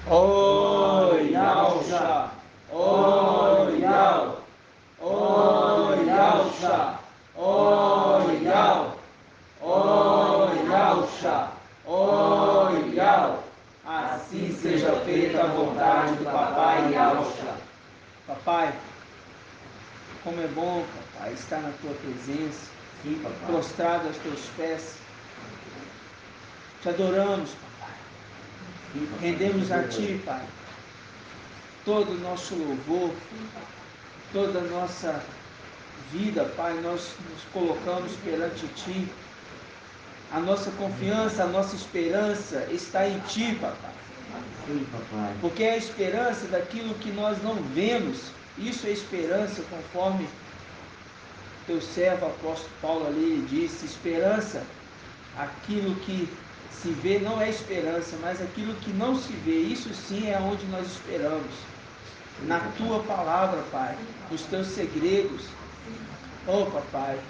Oyalcha, Oyal, Oyalcha, Oyal, Oyalcha, Oyal. Assim seja feita a vontade do Papai Yalcha. Papai, como é bom, Papai, estar na tua presença, Sim, papai. prostrado aos teus pés. Te adoramos, Papai. Sim, papai. Rendemos a Ti, Pai, todo o nosso louvor, toda a nossa vida, Pai, nós nos colocamos perante Ti. A nossa confiança, a nossa esperança está em Ti, Papai. Sim, papai. Porque é a esperança daquilo que nós não vemos. Isso é esperança, conforme teu servo apóstolo Paulo ali disse. Esperança, aquilo que se vê não é esperança, mas aquilo que não se vê. Isso sim é onde nós esperamos. Na tua palavra, Pai, nos teus segredos. Oh, Papai,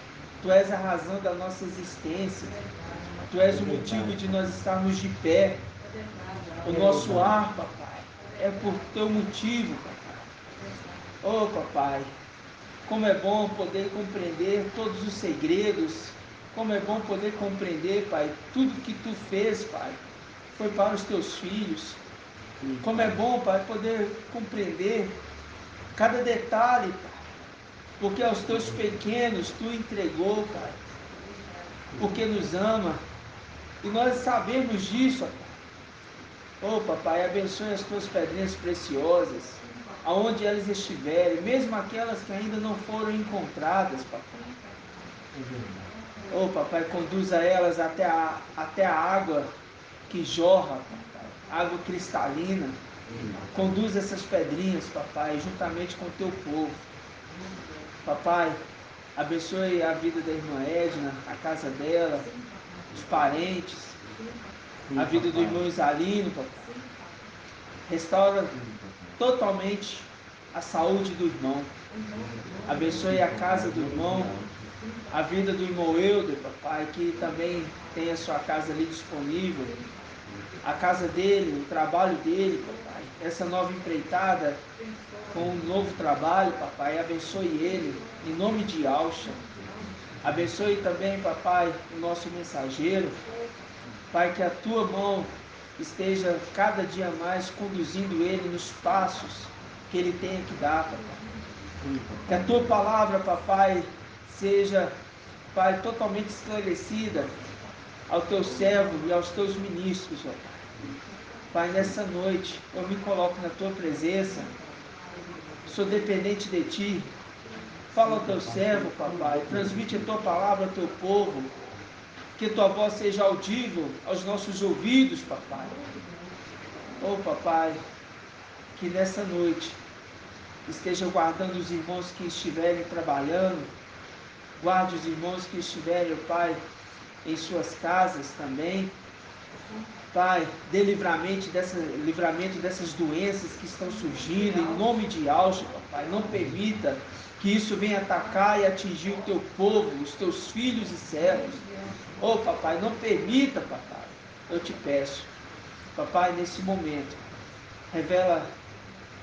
Tu és a razão da nossa existência. Tu és o motivo de nós estarmos de pé. O nosso ar, Papai, é por teu motivo, Papai. Oh, Papai, como é bom poder compreender todos os segredos. Como é bom poder compreender, Pai, tudo que Tu fez, Pai, foi para os Teus filhos. Como é bom, Pai, poder compreender cada detalhe, Pai, porque aos Teus pequenos Tu entregou, Pai, porque nos ama, e nós sabemos disso, Pai. Oh, Papai, abençoe as Tuas pedrinhas preciosas, aonde elas estiverem, mesmo aquelas que ainda não foram encontradas, Papai. Oh, Papai, conduza elas até a água que jorra, Papai, água cristalina. Conduza essas pedrinhas, Papai, juntamente com o Teu povo. Papai, abençoe a vida da irmã Edna, a casa dela, os parentes, a vida do irmão Isalino, Papai. Restaura totalmente a saúde do irmão. Abençoe a casa do irmão, a vida do irmão Euder, Papai, que também tem a sua casa ali disponível. A casa dele, o trabalho dele, Papai. Essa nova empreitada com um novo trabalho, Papai. Abençoe ele, em nome de Yalcha. Abençoe também, Papai, o nosso mensageiro. Pai, que a Tua mão esteja cada dia mais conduzindo ele nos passos que ele tenha que dar, Papai. Que a Tua palavra, Papai, seja, Pai, totalmente esclarecida ao Teu servo e aos Teus ministros, ó Pai. Pai, nessa noite eu me coloco na Tua presença, sou dependente de Ti. Fala ao Teu servo, Papai, transmite a Tua palavra ao Teu povo, que Tua voz seja audível aos nossos ouvidos, Papai. Oh, Papai, que nessa noite esteja guardando os irmãos que estiverem trabalhando, guarde os irmãos que estiverem, Pai, em suas casas também. Pai, dê livramento dessas doenças que estão surgindo, em nome de Yalcha, Papai. Não permita que isso venha atacar e atingir o Teu povo, os Teus filhos e servos. Oh, Papai, não permita, Papai. Eu te peço, Papai, nesse momento, revela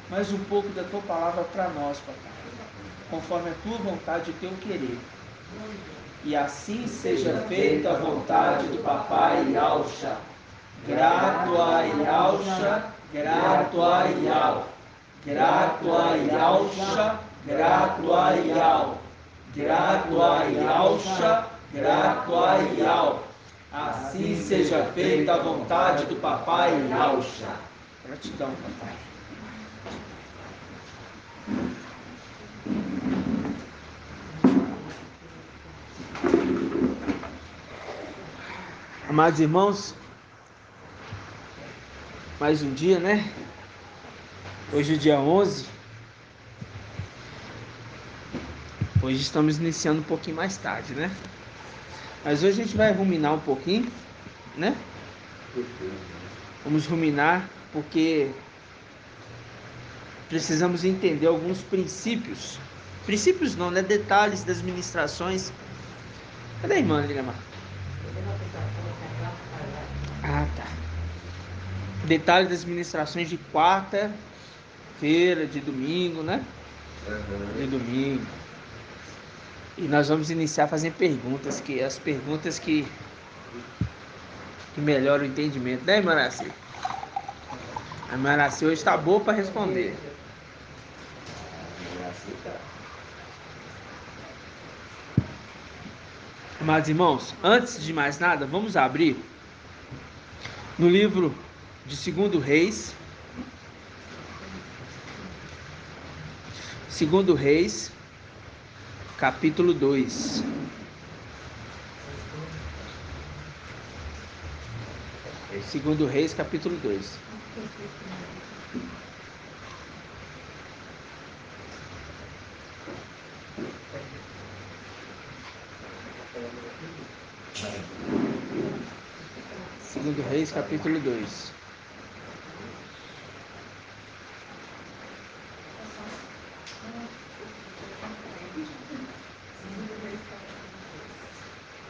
mais um pouco da Tua palavra para nós, Papai, conforme a Tua vontade e o Teu querer. E assim seja feita a vontade do Papai Yalcha. Grato a Yalcha, grato a Yal. Grato a Yalcha, grato a Yal. Grato a Yalcha, grato a Yal. Assim seja feita a vontade do Papai Yalcha. Gratidão, Papai. Amados irmãos, mais um dia, né? Hoje é dia 11. Hoje estamos iniciando um pouquinho mais tarde, né? Mas hoje a gente vai ruminar um pouquinho, né? Vamos ruminar porque precisamos entender alguns princípios. Princípios não, né? Detalhes das ministrações. Cadê a irmã, Ligamar? Ah, tá. Detalhe das ministrações de quarta-feira, de domingo, né? De domingo. E nós vamos iniciar fazendo perguntas, as perguntas que melhoram o entendimento, né, Maraci? A Maraci hoje está boa para responder. Amados irmãos, antes de mais nada, vamos abrir no livro de 2 Reis. 2 Reis, capítulo 2. Segundo Reis, capítulo 2. Segundo Reis, capítulo 2.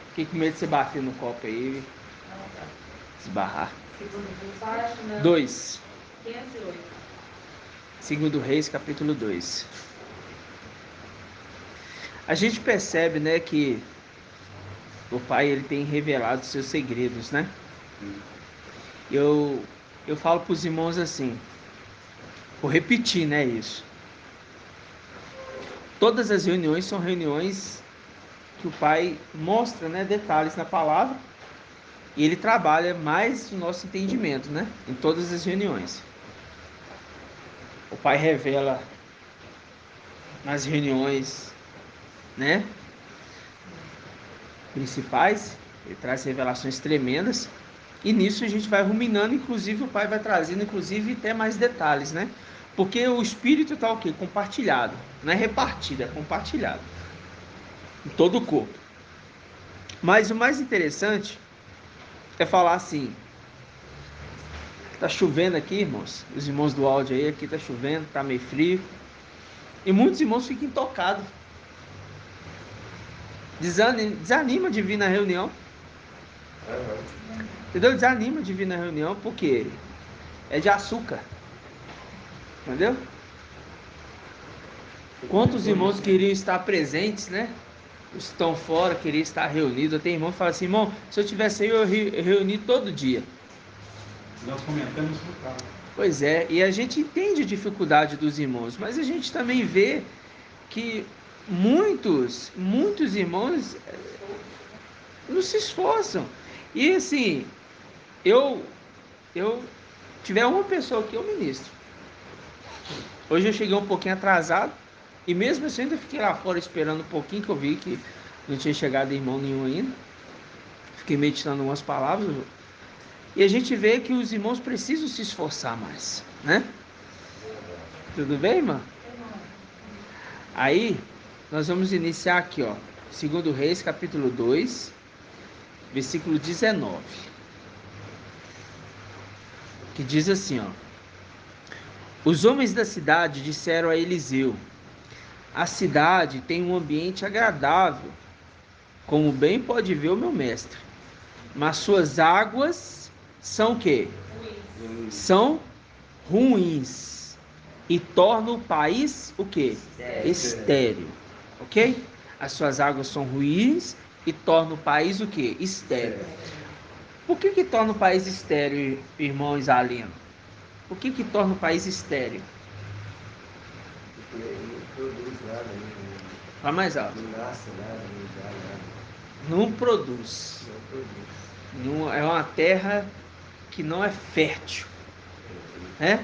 Fiquei com medo de você bater no copo aí, esbarrar. 2. Segundo Reis, capítulo 2. A gente percebe, né, que o Pai, ele tem revelado seus segredos, né? Eu falo para os irmãos assim, vou repetir, né, isso. Todas as reuniões são reuniões que o Pai mostra, né, detalhes na palavra, e ele trabalha mais o nosso entendimento, né, em todas as reuniões. O Pai revela nas reuniões, né, principais, ele traz revelações tremendas, e nisso a gente vai ruminando, inclusive o Pai vai trazendo, inclusive, até mais detalhes, né? Porque o Espírito está o quê? Compartilhado, não é repartido, é compartilhado em todo o corpo. Mas o mais interessante é falar assim, tá chovendo aqui, irmãos, os irmãos do áudio aí, aqui tá chovendo, tá meio frio, e muitos irmãos ficam intocados, desanima de vir na reunião, entendeu? Desanima de vir na reunião, porque é de açúcar, entendeu? Quantos irmãos queriam estar presentes, né? Os que estão fora queriam estar reunidos. Tem irmão que fala assim, irmão, se eu tivesse aí, eu reuni todo dia. Nós comentamos no carro. Pois é, e a gente entende a dificuldade dos irmãos, mas a gente também vê que muitos irmãos não se esforçam. E assim, eu tiver uma pessoa que eu ministro. Hoje eu cheguei um pouquinho atrasado, e mesmo assim ainda fiquei lá fora esperando um pouquinho, que eu vi que não tinha chegado irmão nenhum ainda. Fiquei meditando umas palavras, e a gente vê que os irmãos precisam se esforçar mais, né? Tudo bem, irmã? Aí, nós vamos iniciar aqui, ó, 2 Reis, capítulo 2, versículo 19, que diz assim, ó: os homens da cidade disseram a Eliseu: a cidade tem um ambiente agradável, como bem pode ver o meu mestre, mas suas águas são o quê? São ruins e tornam o país o quê? Estéril. Ok? As suas águas são ruins e tornam o país o quê? Estéril. Por que torna o país estéril, irmão Isalino? Por que torna o país estéril? Porque não produz nada, Fala mais alto. não nasce nada, não dá nada. Não produz. Não produz. Não, é uma terra que não é fértil, né?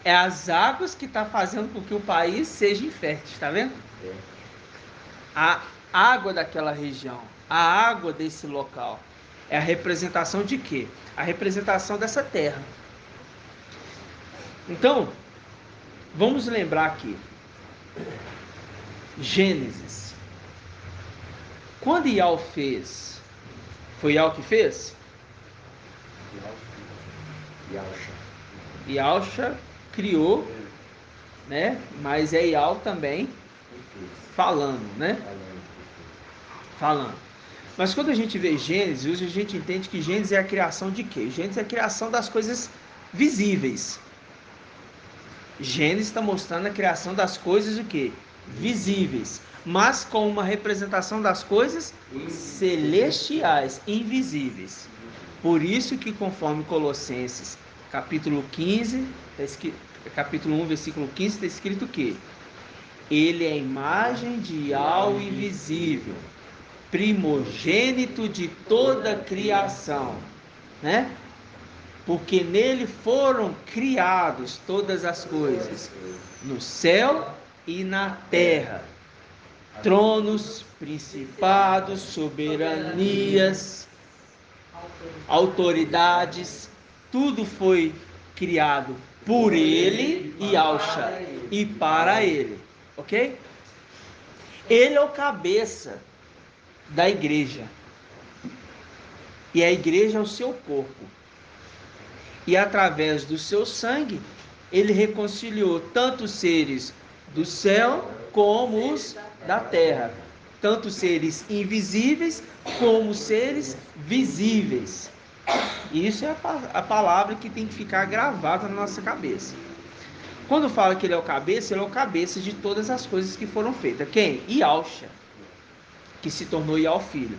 É as águas que está fazendo com que o país seja infértil, tá vendo? É. A água daquela região, a água desse local, é a representação de quê? A representação dessa terra. Então, vamos lembrar aqui, Gênesis. Quando Iau fez, foi Iau que fez? Iauxa criou, né? Mas é Iau também falando, né? Falando. Mas quando a gente vê Gênesis, a gente entende que Gênesis é a criação de quê? Gênesis é a criação das coisas visíveis. Gênesis está mostrando a criação das coisas o quê? Visíveis, mas com uma representação das coisas celestiais, invisíveis. Por isso que conforme Colossenses capítulo 15, capítulo 1, versículo 15, está escrito que ele é a imagem de algo invisível, primogênito de toda a criação, né? Porque nele foram criados todas as coisas, no céu e na terra, tronos, principados, soberanias, autoridades, tudo foi criado por ele e Alcha e para ele, ok? Ele é o cabeça da igreja e a igreja é o seu corpo. E através do seu sangue, ele reconciliou tanto os seres do céu como os da terra. Tanto os seres invisíveis como os seres visíveis. E isso é a palavra que tem que ficar gravada na nossa cabeça. Quando fala que ele é o cabeça de todas as coisas que foram feitas. Quem? Yahshua, que se tornou Yahweh Filho.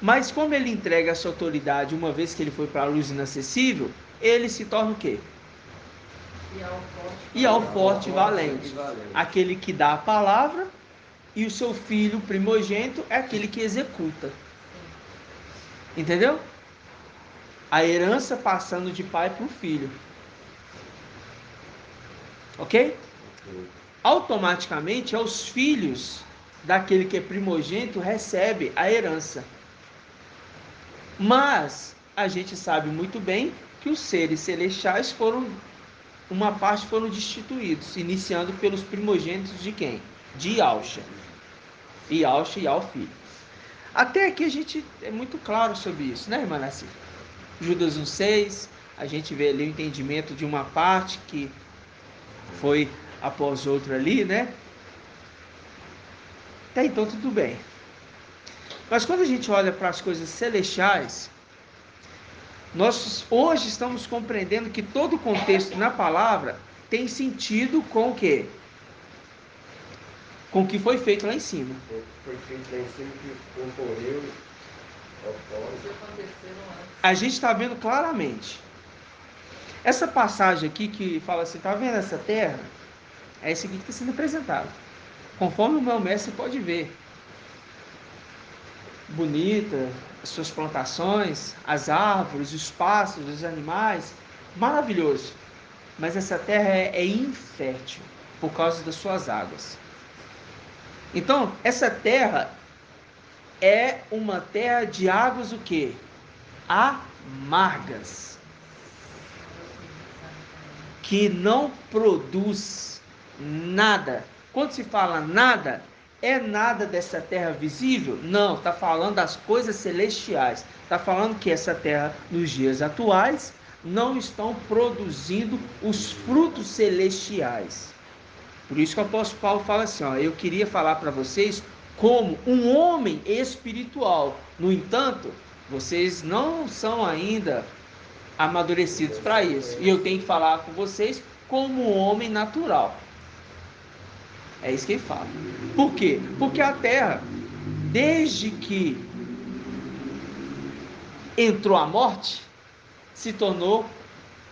Mas como ele entrega essa autoridade uma vez que ele foi para a luz inacessível, ele se torna o quê? Yahweh forte e valente. Aquele que dá a palavra, e o seu filho primogênito é aquele que executa. Entendeu? A herança passando de pai para o filho. Ok? Automaticamente, os filhos daquele que é primogênito recebem a herança. Mas a gente sabe muito bem que os seres celestiais uma parte foram destituídos, iniciando pelos primogênitos de quem? De Yahshua. Yahshua e Yahweh Filho. Até aqui a gente é muito claro sobre isso, né, irmã Nassi? Judas 1,6, a gente vê ali o entendimento de uma parte que foi após outra ali, né? Até então tudo bem. Mas quando a gente olha para as coisas celestiais, nós hoje estamos compreendendo que todo o contexto na palavra tem sentido com o quê? Com o que foi feito lá em cima. Foi feito lá em cima que ocorreu a gente está vendo claramente. Essa passagem aqui que fala assim, tá vendo essa terra? É isso aqui que está sendo apresentado. Conforme o meu mestre pode ver. Bonita, as suas plantações, as árvores, os pássaros, os animais. Maravilhoso. Mas essa terra é infértil por causa das suas águas. Então, essa terra é uma terra de águas o quê? Amargas. Que não produz nada. Quando se fala nada, é nada dessa terra visível? Não, está falando das coisas celestiais. Está falando que essa terra, nos dias atuais, não estão produzindo os frutos celestiais. Por isso que o apóstolo Paulo fala assim, eu queria falar para vocês como um homem espiritual. No entanto, vocês não são ainda amadurecidos para isso. E eu tenho que falar com vocês como um homem natural. É isso que ele fala. Por quê? Porque a terra, desde que entrou a morte, se tornou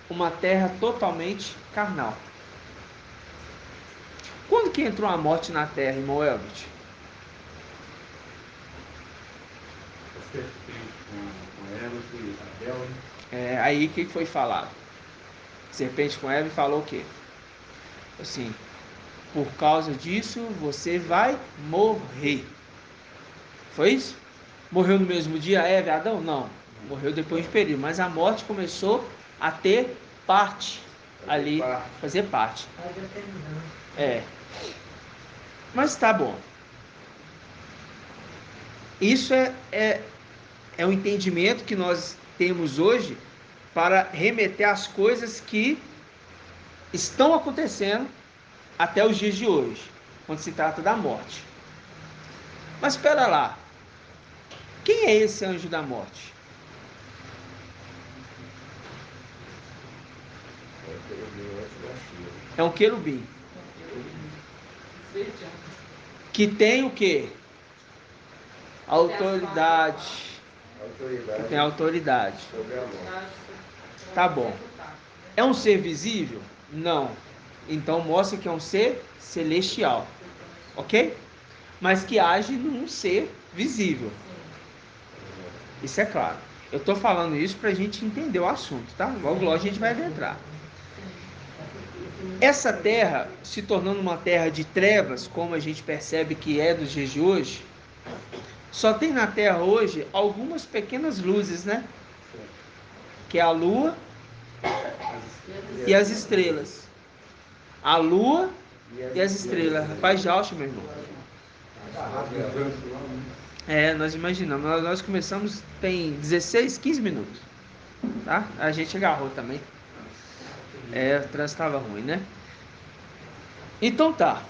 uma terra totalmente carnal. Quando que entrou a morte na terra, irmão Elbert? Aí o que foi falado? Serpente com Eva falou o quê? Assim, por causa disso você vai morrer. Foi isso? Morreu no mesmo dia Eva e Adão? Não. Morreu depois de período. Mas a morte começou a ter parte ali, fazer parte. Mas tá bom. Isso é o entendimento que nós temos hoje para remeter às coisas que estão acontecendo até os dias de hoje, quando se trata da morte. Mas espera lá. Quem é esse anjo da morte? É um querubim. Que tem o quê? Autoridade. Que tem autoridade. Tá bom. É um ser visível? Não. Então mostra que é um ser celestial. Ok? Mas que age num ser visível. Isso é claro. Eu estou falando isso para a gente entender o assunto, tá? Logo a gente vai adentrar. Essa terra se tornando uma terra de trevas, como a gente percebe que é dos dias de hoje, só tem na terra hoje algumas pequenas luzes, né? Que é a lua e as estrelas. A lua e as estrelas. Rapaz de alça, meu irmão. Nós imaginamos. Nós começamos, tem 16, 15 minutos. Tá? A gente agarrou também. O trânsito estava ruim, né? Então tá.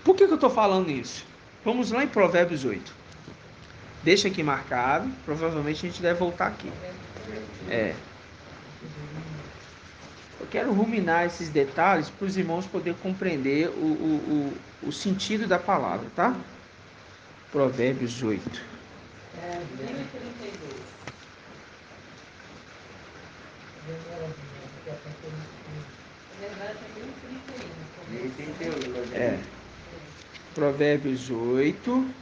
Por que eu estou falando isso? Vamos lá em Provérbios 8. Deixa aqui marcado. Provavelmente a gente deve voltar aqui. Eu quero ruminar esses detalhes para os irmãos poderem compreender o sentido da palavra, tá? Provérbios 8. Provérbios 8.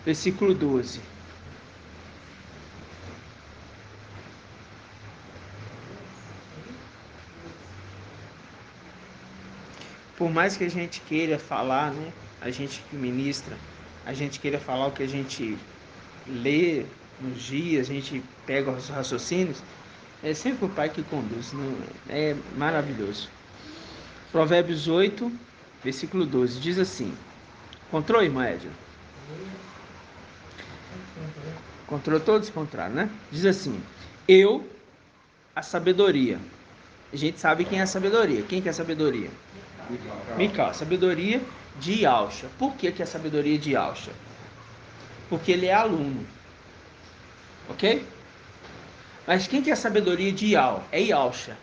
Versículo 12. Por mais que a gente queira falar, né? A gente que ministra, a gente queira falar o que a gente lê nos dias, a gente pega os raciocínios, é sempre o Pai que conduz, não é maravilhoso. Provérbios 8, versículo 12, diz assim: encontrou, irmã Edna? Encontrou todos? Encontraram, né? Diz assim: eu, a sabedoria. A gente sabe quem é a sabedoria. Quem que é a sabedoria? Mical, sabedoria de Yalcha. Por que é a sabedoria de Yalcha? Porque ele é aluno. Ok? Mas quem que é a sabedoria de Yal? É Yalcha.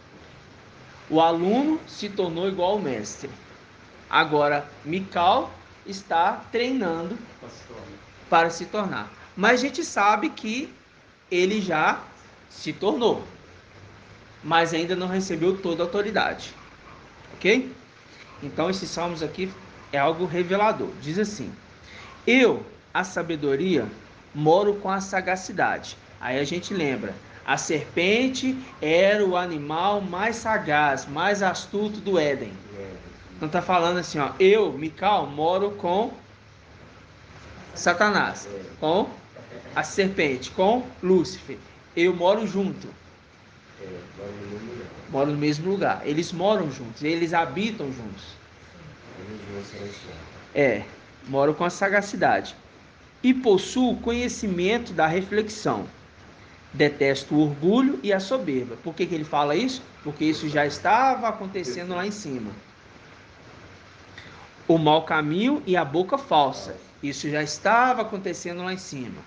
O aluno se tornou igual ao mestre. Agora, Mical está treinando para se tornar. Mas a gente sabe que ele já se tornou. Mas ainda não recebeu toda a autoridade. Ok? Então, esses salmos aqui é algo revelador. Diz assim: eu, a sabedoria, moro com a sagacidade. Aí a gente lembra, a serpente era o animal mais sagaz, mais astuto do Éden. Então tá falando assim, ó, eu, Mical, moro com Satanás, com a serpente, com Lúcifer. Eu moro junto. Moro no mesmo lugar. Eles moram juntos, eles habitam juntos. Moro com a sagacidade. E possuo conhecimento da reflexão. Detesto o orgulho e a soberba. Por que ele fala isso? Porque isso já estava acontecendo lá em cima. O mau caminho e a boca falsa. Isso já estava acontecendo lá em cima.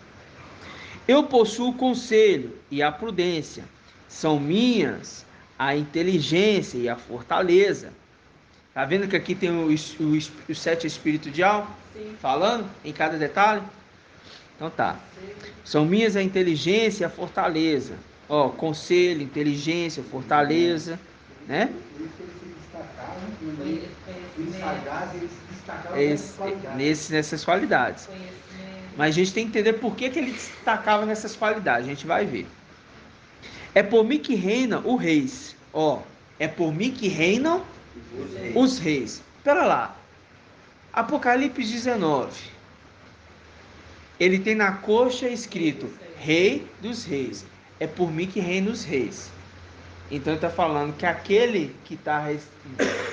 Eu possuo o conselho e a prudência. São minhas a inteligência e a fortaleza. Tá vendo que aqui tem os 7 espíritos de alma? Sim. Falando em cada detalhe? Então tá. São minhas a inteligência e a fortaleza. Ó, conselho, inteligência, fortaleza, né? Nessas qualidades. Mas a gente tem que entender por que ele destacava nessas qualidades. A gente vai ver. É por mim que reina o reis. Ó, é por mim que reinam os reis. Espera lá. Apocalipse 19. Ele tem na coxa escrito Rei dos Reis. É por mim que reina os reis. Então ele está falando que aquele que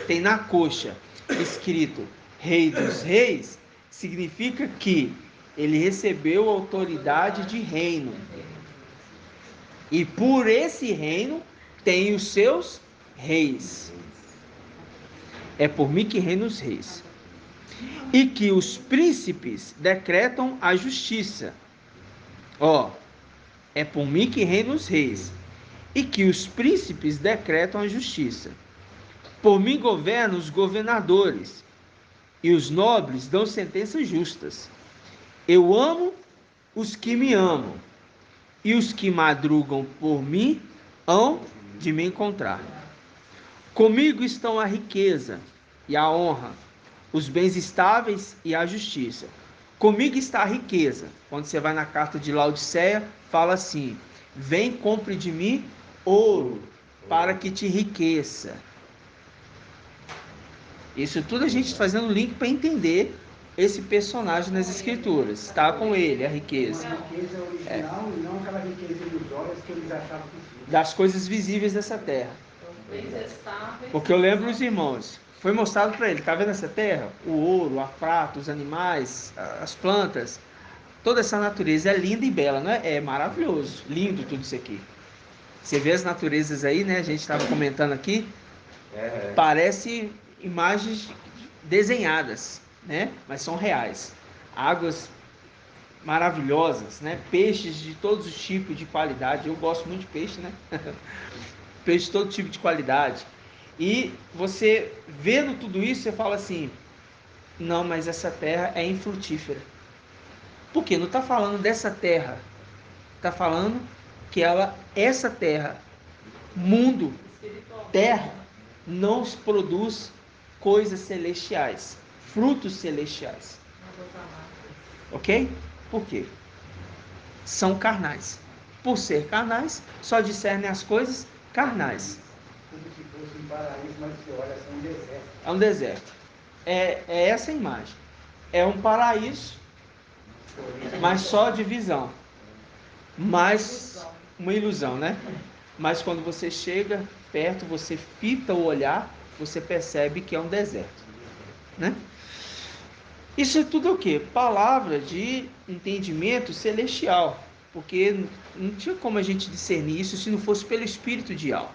tem na coxa escrito Rei dos Reis, significa que Ele recebeu autoridade de reino. E por esse reino tem os seus reis. É por mim que reinam os reis. E que os príncipes decretam a justiça. Ó, é por mim que reinam os reis. E que os príncipes decretam a justiça. Por mim governam os governadores. E os nobres dão sentenças justas. Eu amo os que me amam. E os que madrugam por mim hão de me encontrar. Comigo estão a riqueza e a honra, os bens estáveis e a justiça. Comigo está a riqueza. Quando você vai na carta de Laodiceia, fala assim: vem, compre de mim ouro, para que te enriqueça. Isso tudo a gente fazendo link para entender esse personagem nas escrituras. Está com ele, a riqueza. Uma riqueza original e não aquela riqueza ilusória que eles achavam que tinha. Das coisas visíveis dessa terra. Porque eu lembro os irmãos, foi mostrado para ele, está vendo essa terra? O ouro, a prata, os animais, as plantas, toda essa natureza é linda e bela, não é? É maravilhoso, lindo tudo isso aqui. Você vê as naturezas aí, né? A gente estava comentando aqui, parece imagens desenhadas, né? Mas são reais. Águas maravilhosas, né? Peixes de todos os tipos de qualidade. Eu gosto muito de peixe, né? Peixe de todo tipo de qualidade. E você vendo tudo isso, você fala assim: não, mas essa terra é infrutífera. Por quê? Não está falando dessa terra. Está falando que essa terra, mundo, terra, não produz coisas celestiais, frutos celestiais. Ok? Por quê? São carnais. Por ser carnais, só discernem as coisas carnais. Como se fosse um paraíso, mas você olha, é um deserto. É um deserto. É essa a imagem. É um paraíso, mas só de visão. Mas uma ilusão, né? Mas quando você chega perto, você fita o olhar, você percebe que é um deserto, né? Isso é tudo o quê? Palavra de entendimento celestial, porque não tinha como a gente discernir isso se não fosse pelo Espírito de alma.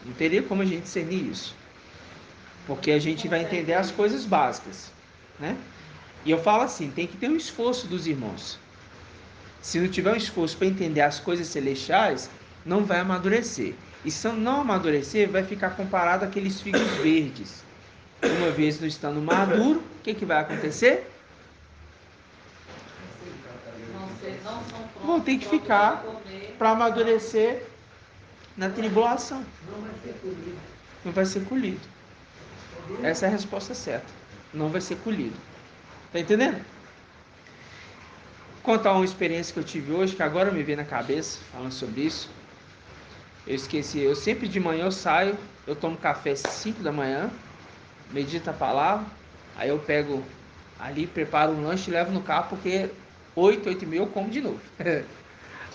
Não teria como a gente discernir isso, porque a gente vai entender as coisas básicas, né? E eu falo assim, tem que ter um esforço dos irmãos. Se não tiver um esforço para entender as coisas celestiais, não vai amadurecer. E se não amadurecer, vai ficar comparado àqueles figos verdes. Uma vez não estando maduro, o que vai acontecer? Vão ter que ficar para amadurecer na tribulação. Não vai ser colhido. Essa é a resposta certa. Não vai ser colhido. Tá entendendo? Contar uma experiência que eu tive hoje, que agora me veio na cabeça, falando sobre isso. Eu esqueci, eu sempre de manhã eu saio, eu tomo café às 5 da manhã, medito a palavra, aí eu pego ali, preparo um lanche e levo no carro, porque 8h30 eu como de novo.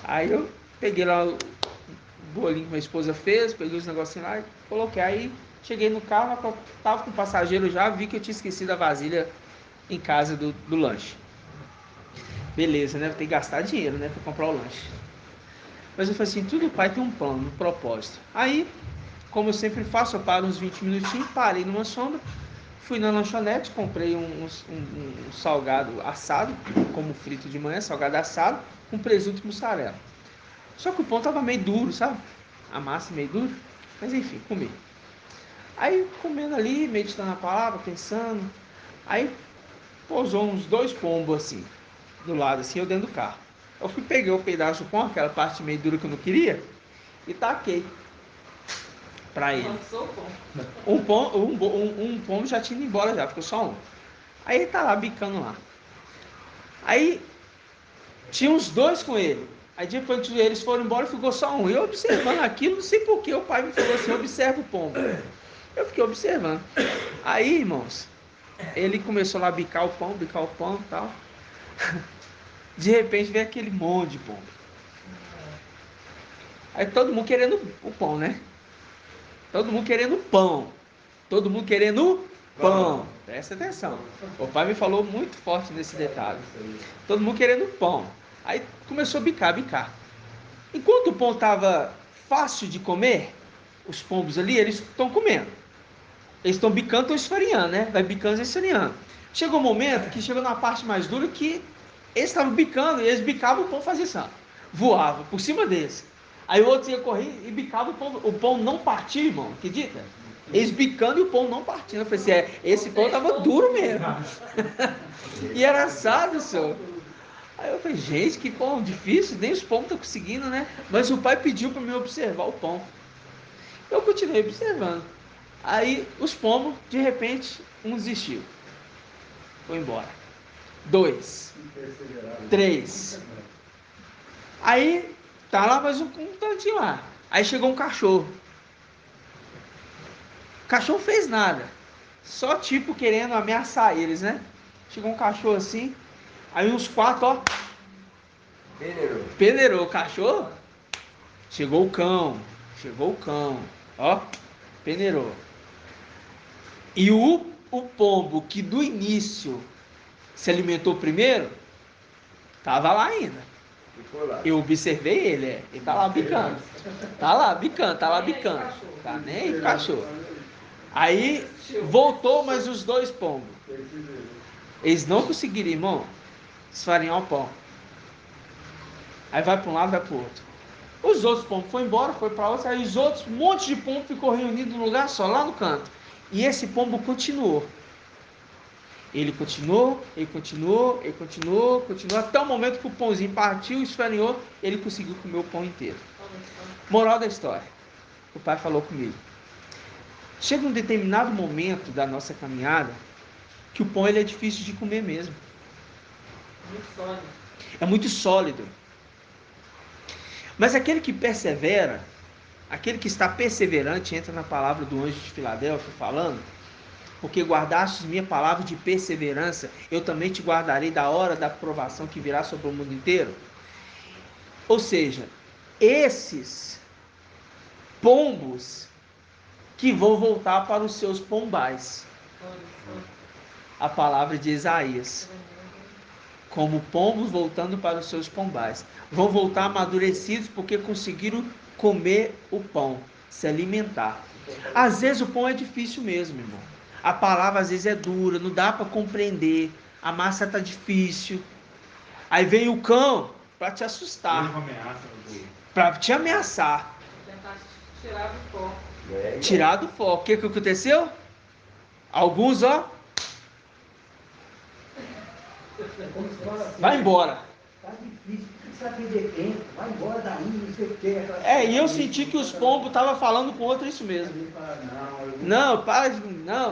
Aí eu peguei lá o bolinho que minha esposa fez, peguei os negocinhos lá e coloquei. Aí cheguei no carro, tava com o passageiro já, vi que eu tinha esquecido a vasilha em casa do lanche. Beleza, né? Vou ter que gastar dinheiro, né? Pra comprar o lanche. Mas eu falei assim, tudo pai tem um plano, um propósito. Aí, como eu sempre faço, eu paro uns 20 minutinhos, parei numa sombra, fui na lanchonete, comprei um salgado assado, como frito de manhã, salgado assado, com presunto e mussarela. Só que o pão tava meio duro, sabe? A massa meio dura. Mas enfim, comi. Aí, comendo ali, meditando a palavra, pensando. Aí, pousou uns 2 pombos assim, do lado, assim, eu dentro do carro. Eu fui, peguei o pedaço do pão, aquela parte meio dura que eu não queria, e taquei pra ele. Um pombo já tinha ido embora já, ficou só um. Aí ele tá lá, bicando lá. Aí, tinha uns 2 com ele. Aí depois eles foram embora, ficou só um. Eu observando aquilo, não sei porquê, o pai me falou assim, observa o pombo. Eu fiquei observando. Aí, irmãos, ele começou lá a bicar o pão e tal. De repente veio aquele monte de pombo. Aí todo mundo querendo o pão, né? Todo mundo querendo pão. Todo mundo querendo pão. Presta atenção. O pai me falou muito forte nesse detalhe. Todo mundo querendo pão. Aí começou a bicar. Enquanto o pão estava fácil de comer, os pombos ali, eles estão comendo. Eles estão bicando, estão esfareando, né? Vai bicando e esfareando. Chegou um momento que chegou na parte mais dura que eles estavam bicando, e eles bicavam, o pão fazia isso. Voava por cima deles. Aí o outro ia correr e bicava, o pão não partia, irmão, acredita? Eles bicando e o pão não partindo. Eu falei assim, esse pão estava duro mesmo. E era assado, senhor. Aí eu falei, gente, que pão difícil, nem os pombos estão conseguindo, né? Mas o pai pediu para mim observar o pão. Eu continuei observando. Aí os pombos, de repente, um desistiu. Foi embora. 2, 3. Aí, tá lá mais um tantinho lá. Aí chegou um cachorro. O cachorro fez nada. Só tipo querendo ameaçar eles, né? Chegou um cachorro assim. Aí uns 4, ó. Peneirou o cachorro. Chegou o cão. Ó. Peneirou. E o pombo que do início se alimentou primeiro, tava lá ainda. Eu observei ele, ele tá lá bicando. Tá nem aí, cachorro. Aí voltou mais os 2 pombos. Eles não conseguiram, irmão, esfarinhar o pão. Aí vai para um lado, vai para o outro. Os outros pombos foram embora, foi para outro. Aí os outros, um monte de pombo ficou reunido num lugar só, lá no canto. E esse pombo continuou. Ele continuou, até o momento que o pãozinho partiu, esfarinhou, ele conseguiu comer o pão inteiro. Moral da história. O pai falou comigo. Chega um determinado momento da nossa caminhada que o pão ele é difícil de comer mesmo. É muito sólido. Mas aquele que persevera, aquele que está perseverante, entra na palavra do anjo de Filadélfia falando, porque guardastes minha palavra de perseverança, eu também te guardarei da hora da provação que virá sobre o mundo inteiro. Ou seja, esses pombos que vão voltar para os seus pombais. A palavra de Isaías. Como pombos voltando para os seus pombais. Vão voltar amadurecidos porque conseguiram comer o pão, se alimentar. Às vezes o pão é difícil mesmo, irmão. A palavra às vezes é dura, não dá para compreender. A massa está difícil. Aí vem o cão para te assustar. Para te ameaçar. Tentar tirar do foco. Tirar do foco. O que aconteceu? Alguns, ó. Vai embora. Tá difícil, precisa perder tempo, vai embora daí, não sei o que. E eu senti que os pombos estavam falando com o outro isso mesmo. Não,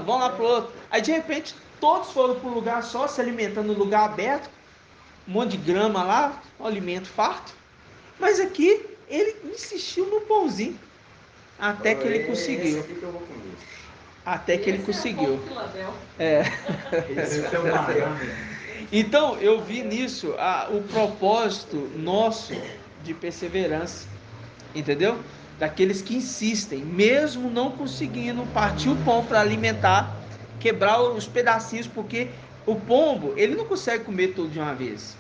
vão lá pro outro. Aí de repente todos foram para um lugar só, se alimentando no lugar aberto, um monte de grama lá, um alimento farto. Mas aqui ele insistiu no pãozinho, até que ele conseguiu. Até que ele conseguiu. Então eu vi nisso o propósito nosso de perseverança, entendeu? Daqueles que insistem, mesmo não conseguindo partir o pão para alimentar, quebrar os pedacinhos, porque o pombo, ele não consegue comer tudo de uma vez.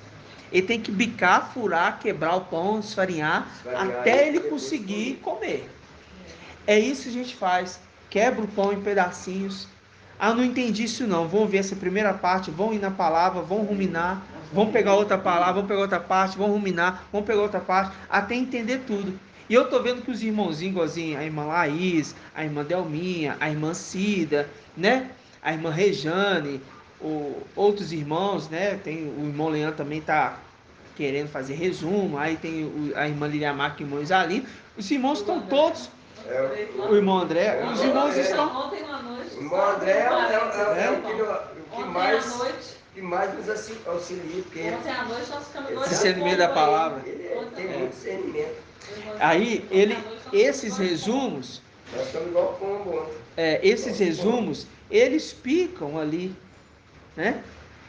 Ele tem que bicar, furar, quebrar o pão, esfarinhar, até ele conseguir comer. É isso que a gente faz, quebra o pão em pedacinhos. Não entendi isso não, vão ver essa primeira parte, vão ir na palavra, vão ruminar, vão pegar outra palavra, vão pegar outra parte, vão ruminar, vão pegar outra parte, até entender tudo. E eu tô vendo que os irmãozinhos, igualzinho a irmã Laís, a irmã Delminha, a irmã Cida, né? A irmã Rejane, outros irmãos, né? Tem o irmão Leandro também tá querendo fazer resumo, aí tem a irmã Lilian Marques e o irmão Isalim. Os irmãos estão todos... O irmão André, os irmãos estão... Ontem à noite. O irmão André é o que mais nos auxilia, porque Ontem à noite nós ficamos discernimento da palavra. ele tem muito discernimento. Aí, esses resumos, Nós estamos igual pombo ontem. esses resumos, eles picam ali, né?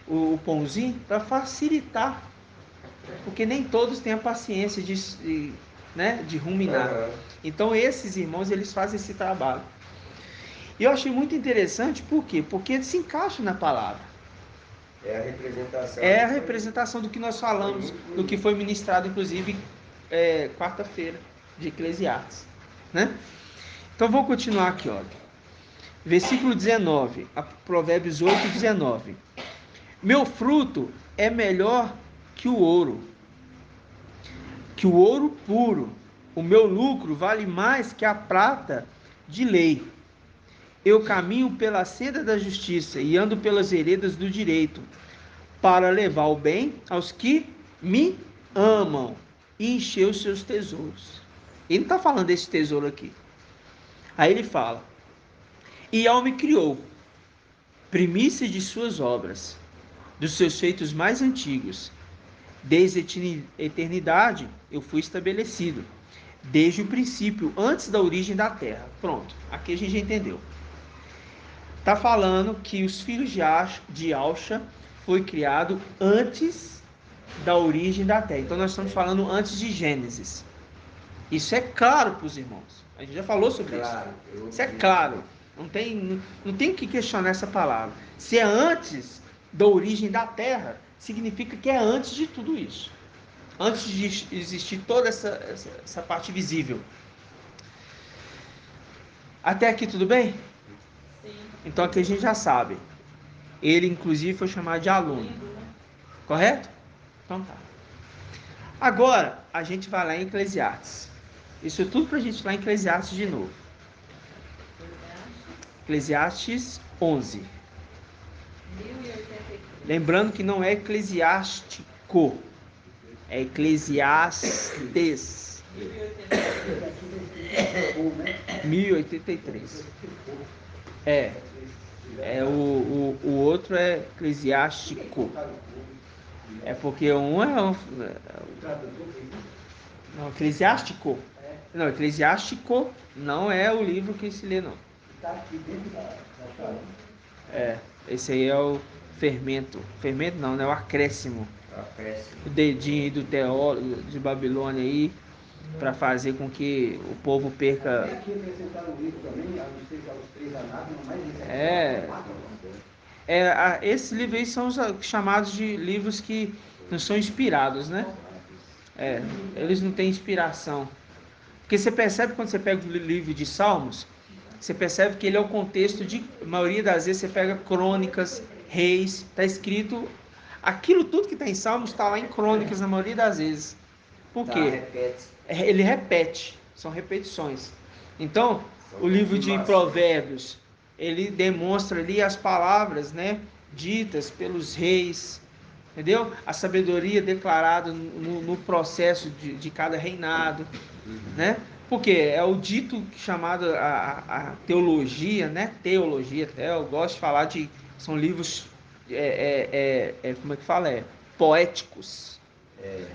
O pãozinho para facilitar, porque nem todos têm a paciência de ruminar. Então esses irmãos, eles fazem esse trabalho. E eu achei muito interessante, por quê? Porque ele se encaixa na palavra. É a representação. É a representação do que nós falamos, do que foi ministrado, inclusive, quarta-feira, de Eclesiastes. Né? Então, vou continuar aqui, olha. Versículo 19, Provérbios 8, 19. Meu fruto é melhor que o ouro puro. O meu lucro vale mais que a prata de lei. Eu caminho pela senda da justiça e ando pelas veredas do direito, para levar o bem aos que me amam e encher os seus tesouros. Ele não está falando desse tesouro aqui. Aí ele fala: e ao me criou, primícia de suas obras, dos seus feitos mais antigos. Desde a eternidade eu fui estabelecido, desde o princípio, antes da origem da terra. Pronto, aqui a gente já entendeu. Está falando que os filhos de Alcha foi criado antes da origem da terra. Então nós estamos falando antes de Gênesis. Isso é claro para os irmãos. A gente já falou sobre isso. Isso é claro. Não tem que questionar essa palavra. Se é antes da origem da terra, significa que é antes de tudo isso. Antes de existir toda essa parte visível. Até aqui tudo bem? Sim. Então aqui a gente já sabe. Ele inclusive foi chamado de aluno. Correto? Então tá. Agora a gente vai lá em Eclesiastes. Isso é tudo para a gente ir lá em Eclesiastes de novo. Eclesiastes 11. 1083. Lembrando que não é eclesiástico, é Eclesiastes 1083. O outro é eclesiástico. É porque um é não, eclesiástico. Não, eclesiástico não é o livro que se lê, não. Esse aí é o fermento. Fermento não, né? O acréscimo. O dedinho do teólogo de Babilônia aí, para fazer com que o povo perca. Esses livros aí são os chamados de livros que não são inspirados, né? Eles não têm inspiração. Porque você percebe quando você pega o livro de Salmos, você percebe que ele é o contexto de, a maioria das vezes você pega crônicas, reis, está escrito, aquilo tudo que está em Salmos está lá em crônicas na maioria das vezes. Por quê? Ele repete, são repetições. Então, o livro de Provérbios, ele demonstra ali as palavras, né, ditas pelos reis, entendeu? A sabedoria declarada no processo de cada reinado, né? Porque é o dito chamado a teologia, né? Teologia, até eu gosto de falar de, são livros, como é que fala? Poéticos.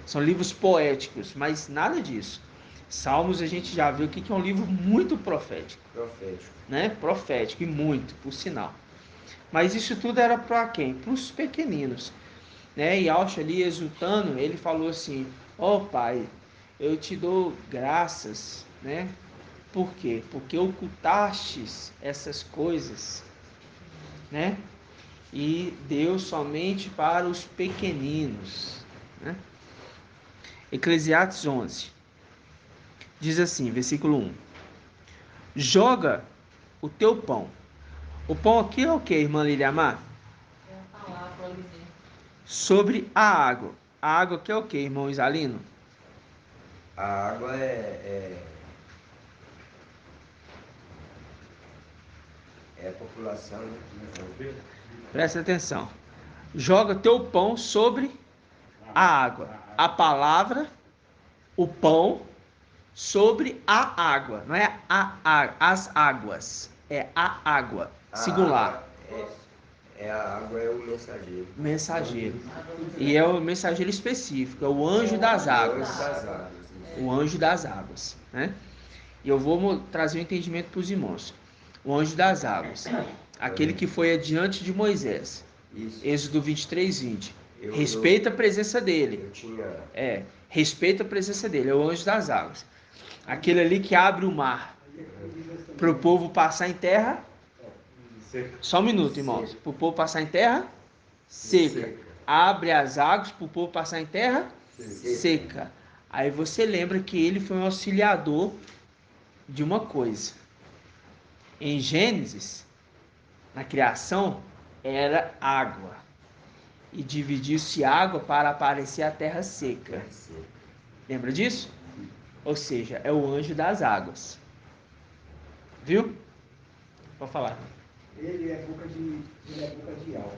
São livros poéticos, mas nada disso. Salmos a gente já viu que é um livro muito profético. Né? Profético, e muito, por sinal. Mas isso tudo era para quem? Para os pequeninos. Né? E Alcha ali exultando, ele falou assim: ó Pai, eu te dou graças, né? Por quê? Porque ocultastes essas coisas, né? E deu somente para os pequeninos, né? Eclesiastes 11 diz assim, versículo 1: joga o teu pão. O pão aqui é o que, irmã Liliamar? É a palavra, sobre a água. A água aqui é o que, irmão Isalino? A água é a população, né? Presta atenção. Joga teu pão sobre a água. A palavra, o pão, sobre a água. Não é as águas. É a água. Singular. A água é o mensageiro. Mensageiro. E é o mensageiro específico. É o anjo das águas. O anjo das águas. Né? E eu vou trazer um entendimento para os irmãos. O anjo das águas. Aquele que foi adiante de Moisés. Isso. Êxodo 23, 20. Respeita a presença dele. Respeita a presença dele. É o anjo das águas. Aquele ali que abre o mar para o povo passar em terra Só um minuto, irmãos. Para o povo passar em terra seca. Abre as águas para o povo passar em terra seca. Aí você lembra que ele foi um auxiliador de uma coisa. Em Gênesis, na criação, era água. E dividiu-se água para aparecer a terra seca. Lembra disso? Ou seja, é o anjo das águas. Viu? Pode falar. Ele é boca de alma.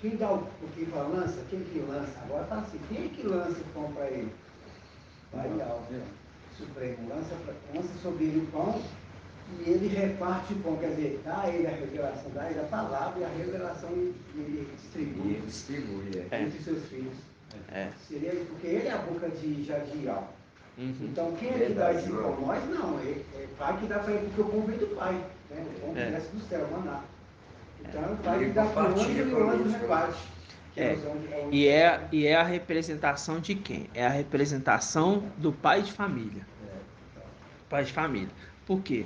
Quem dá quem fala lança? Quem que lança? Agora fala assim, quem é que lança o pão para ele? Pai Supremo, lança sobre ele o pão e ele reparte o pão, quer dizer, dá a ele a revelação, dá a ele a palavra e a revelação ele distribui entre seus filhos. Seria porque ele é a boca de alma. Então quem é que dá esse pão? Nós não, é o pai que dá para ele, porque o pão vem do pai, né? O pão que desce do céu, maná. Então é o pai que dá para o anjo e o anjo reparte. E é a representação de quem? É a representação do pai de família. Pai de família. Por quê?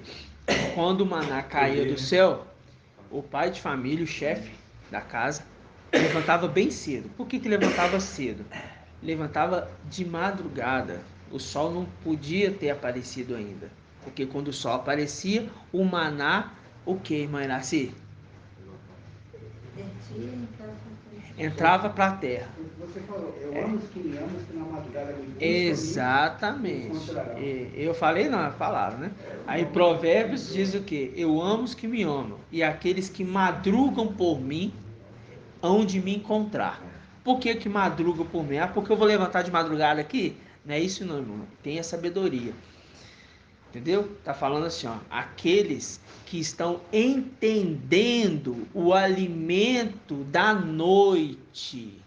Quando o maná caía do céu, o pai de família, o chefe da casa, levantava bem cedo. Por que levantava cedo? Levantava de madrugada. O sol não podia ter aparecido ainda. Porque quando o sol aparecia, o maná, o que, irmã Iraci? Entrava para a terra. Você falou, eu amo os que me amam, os que na madrugada me buscam. Exatamente. Eu falei não, é a palavra, né? Aí Provérbios diz o quê? Eu amo os que me amam, e aqueles que madrugam por mim hão de me encontrar. Por que madrugam por mim? Ah, porque eu vou levantar de madrugada aqui? Não é isso não, irmão. Tenha sabedoria. Entendeu? Tá falando assim, ó, aqueles que estão entendendo o alimento da noite.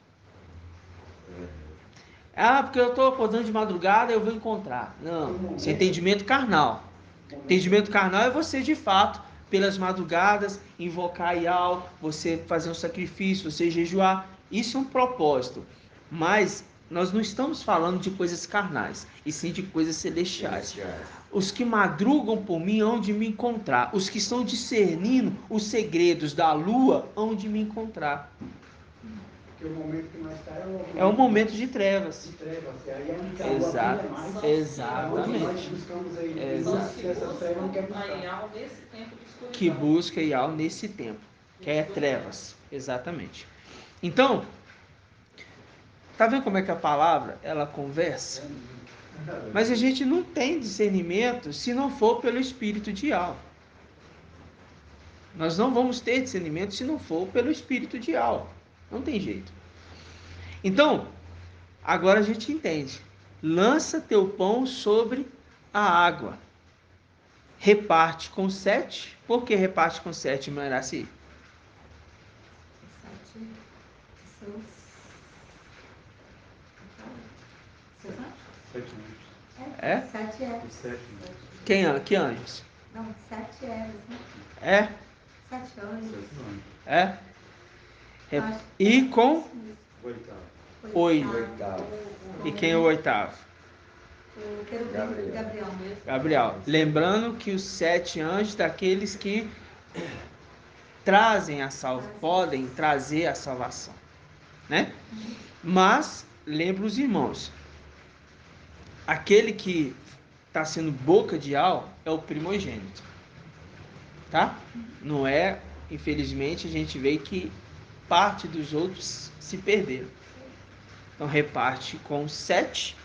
Ah, porque eu estou acordando de madrugada, eu vou encontrar. Não, isso é entendimento carnal. Entendimento carnal é você, de fato, pelas madrugadas, invocar Ial, você fazer um sacrifício, você jejuar. Isso é um propósito. Mas nós não estamos falando de coisas carnais, e sim de coisas celestiais. Os que madrugam por mim hão de me encontrar. Os que estão discernindo os segredos da lua hão de me encontrar. Porque o momento que nós estamos é um momento de trevas. De trevas. E aí é onde está o brilha mais. Exatamente. Nós buscamos aí. Essas trevas não quer buscar. Que busca Ial nesse tempo. Que é trevas. Exatamente. Então, tá vendo como é que a palavra, ela conversa? Mas a gente não tem discernimento se não for pelo Espírito de Ial. Nós não vamos ter discernimento se não for pelo Espírito de Ial. Não tem jeito. Então, agora a gente entende. Lança teu pão sobre a água. Reparte com 7. Por que reparte com 7, Maraci? 7 é? Que anjos? Não, 7 é. É? 7 anjos. É? E com 8. E quem é o 8º? O querubim Gabriel. Lembrando que os 7 anjos daqueles que trazem podem trazer a salvação, né? Mas lembra os irmãos, aquele que está sendo boca de Ial é o primogênito, tá? Não é, infelizmente, a gente vê que parte dos outros se perderam. Então reparte com 7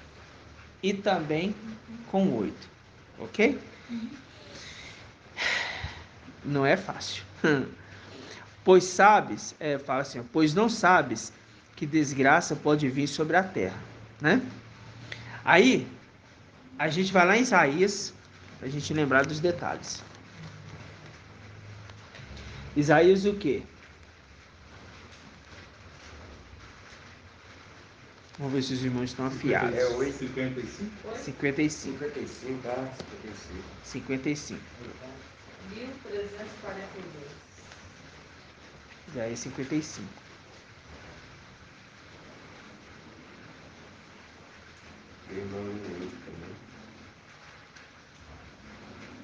e também com 8, ok? Não é fácil. Pois sabes, fala assim, pois não sabes que desgraça pode vir sobre a terra, né? Aí, a gente vai lá em Isaías, pra gente lembrar dos detalhes. Isaías o quê? Vamos ver se os irmãos estão afiados. É 8,55? 55. 55, tá? 55. 1342. Isaías 55.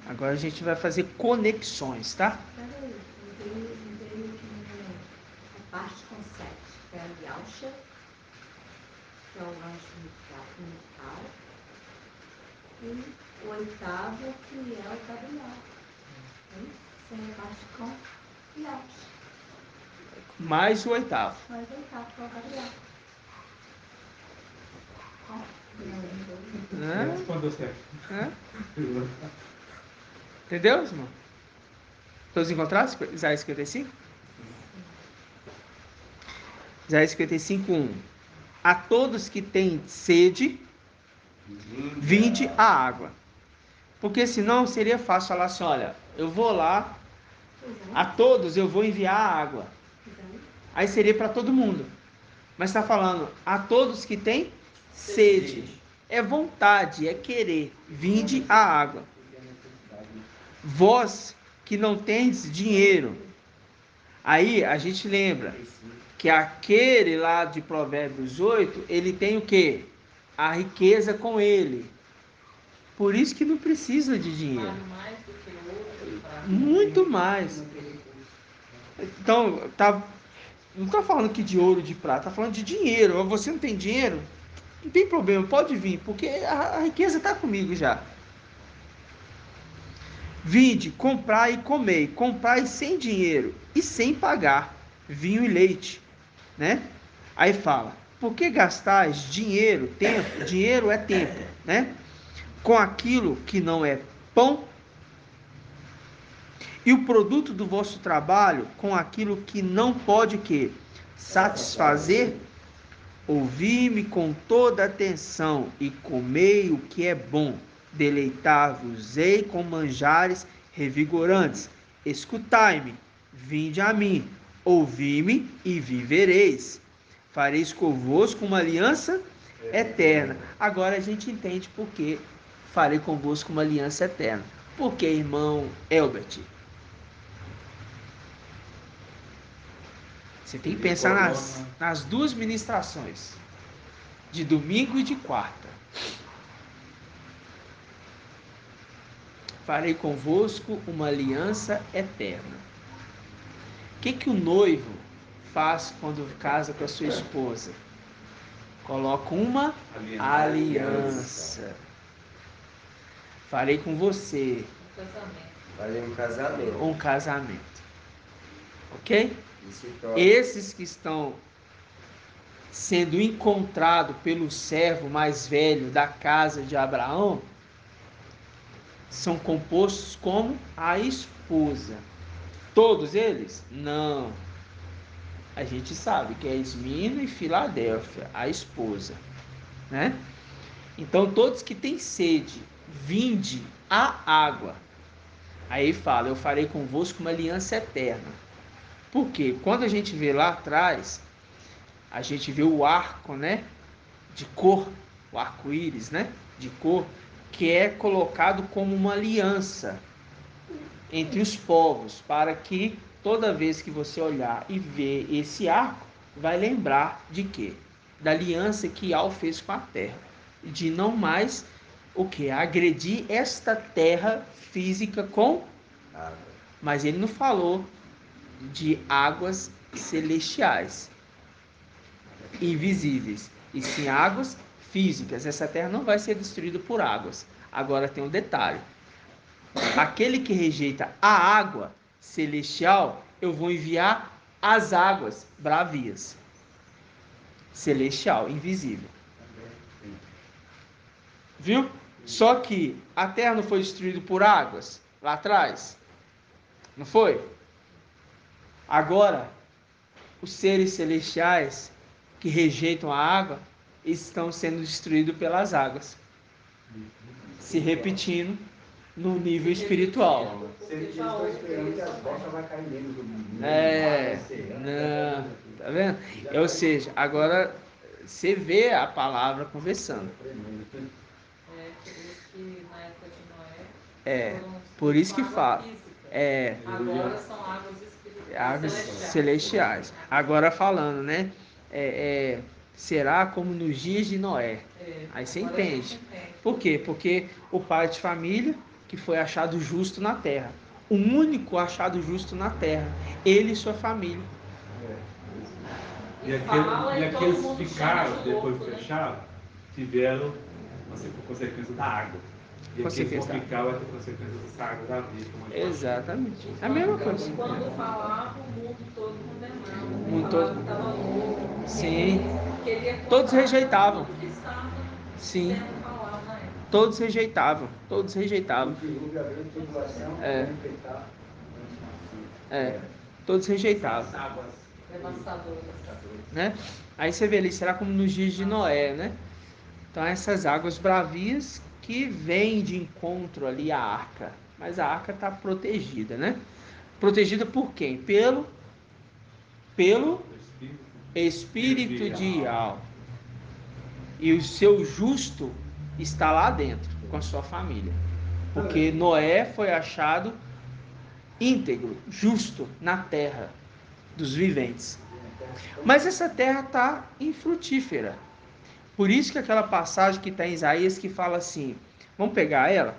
Agora a gente vai fazer conexões, tá? Yalcha, que é o anjo unical, e o oitavo, que é o Gabriel. Você rebate com Yalcha. Mais o oitavo. Mais o oitavo, que é o Gabriel. Entendeu, irmão? Todos encontrados? Isaías 55? Isaías 55, 1. A todos que têm sede, vinde a água. Porque senão seria fácil falar assim, olha, eu vou lá, a todos eu vou enviar a água. Aí seria para todo mundo. Mas está falando, a todos que têm sede. É vontade, é querer. Vinde a água. Vós que não tendes dinheiro. Aí a gente lembra que aquele lá de Provérbios 8, ele tem o quê? A riqueza com ele. Por isso que não precisa de dinheiro. Mais do que outro, muito mais. Então, não está falando que de ouro, de prata, está falando de dinheiro. Você não tem dinheiro? Não tem problema, pode vir, porque a riqueza está comigo já. Vinde, comprai e comei. Comprai sem dinheiro e sem pagar vinho e leite, né? Aí fala, por que gastais dinheiro, tempo? Dinheiro é tempo, né? Com aquilo que não é pão, e o produto do vosso trabalho com aquilo que não pode que satisfazer. Ouvi-me com toda atenção e comei o que é bom. Deleitar-vos-ei com manjares revigorantes. Escutai-me, vinde a mim, ouvi-me e vivereis. Fareis convosco uma aliança eterna. Agora a gente entende por que farei convosco uma aliança eterna. Por que, irmão Elbert? Você tem que pensar nas duas ministrações, de domingo e de quarta. Farei convosco uma aliança eterna. O que o noivo faz quando casa com a sua esposa? Coloca uma aliança. Farei com você um casamento. Ok? Esses que estão sendo encontrados pelo servo mais velho da casa de Abraão são compostos como a esposa. Todos eles? Não. A gente sabe que é Esmirna e Filadélfia, a esposa, né? Então todos que têm sede, vinde a água. Aí fala, eu farei convosco uma aliança eterna. Porque quando a gente vê lá atrás, a gente vê o arco, né, de cor, o arco-íris, né, de cor, que é colocado como uma aliança entre os povos, para que toda vez que você olhar e ver esse arco, vai lembrar de quê? Da aliança que Yahweh fez com a terra, de não mais o que? Agredir esta terra física com água. Mas ele não falou de águas celestiais, invisíveis, e sim águas físicas. Essa terra não vai ser destruída por águas. Agora tem um detalhe: aquele que rejeita a água celestial, eu vou enviar as águas bravias. Celestial, invisível. Viu? Só que a terra não foi destruída por águas lá atrás? Não foi? Agora, os seres celestiais que rejeitam a água estão sendo destruídos pelas águas, se repetindo no nível espiritual. Eles estão esperando que as rochas vão cair menos do mundo. Não, tá vendo? Ou seja, agora você vê a palavra conversando. Por isso que fala. Agora são águas espirituais. Águas celestiais. Agora falando, né? Será como nos dias de Noé. Aí você entende. Por quê? Porque o pai de família que foi achado justo na terra. O único achado justo na terra. Ele e sua família. E aqueles que ficaram, depois que fecharam, tiveram consequência da água. E aqueles que vão ficar vai ter consequência dessa água da vida. Exatamente. É a mesma coisa. Quando falava, o mundo todo condenava. O mundo todo. Estava louco. Sim. Queria Todos rejeitavam. tudo que estava Sim. sendo falado na época. Todos rejeitavam. Todos rejeitavam. Todos rejeitavam. Devastadoras. Né? Aí você vê ali, será como nos dias de Noé, né? Então essas águas bravias que vêm de encontro ali à arca. Mas a arca está protegida, né? Protegida por quem? Pelo Espírito de Al. E o seu justo está lá dentro, com a sua família. Porque Noé foi achado íntegro, justo na terra dos viventes. Mas essa terra está infrutífera. Por isso que aquela passagem que está em Isaías que fala assim, vamos pegar ela?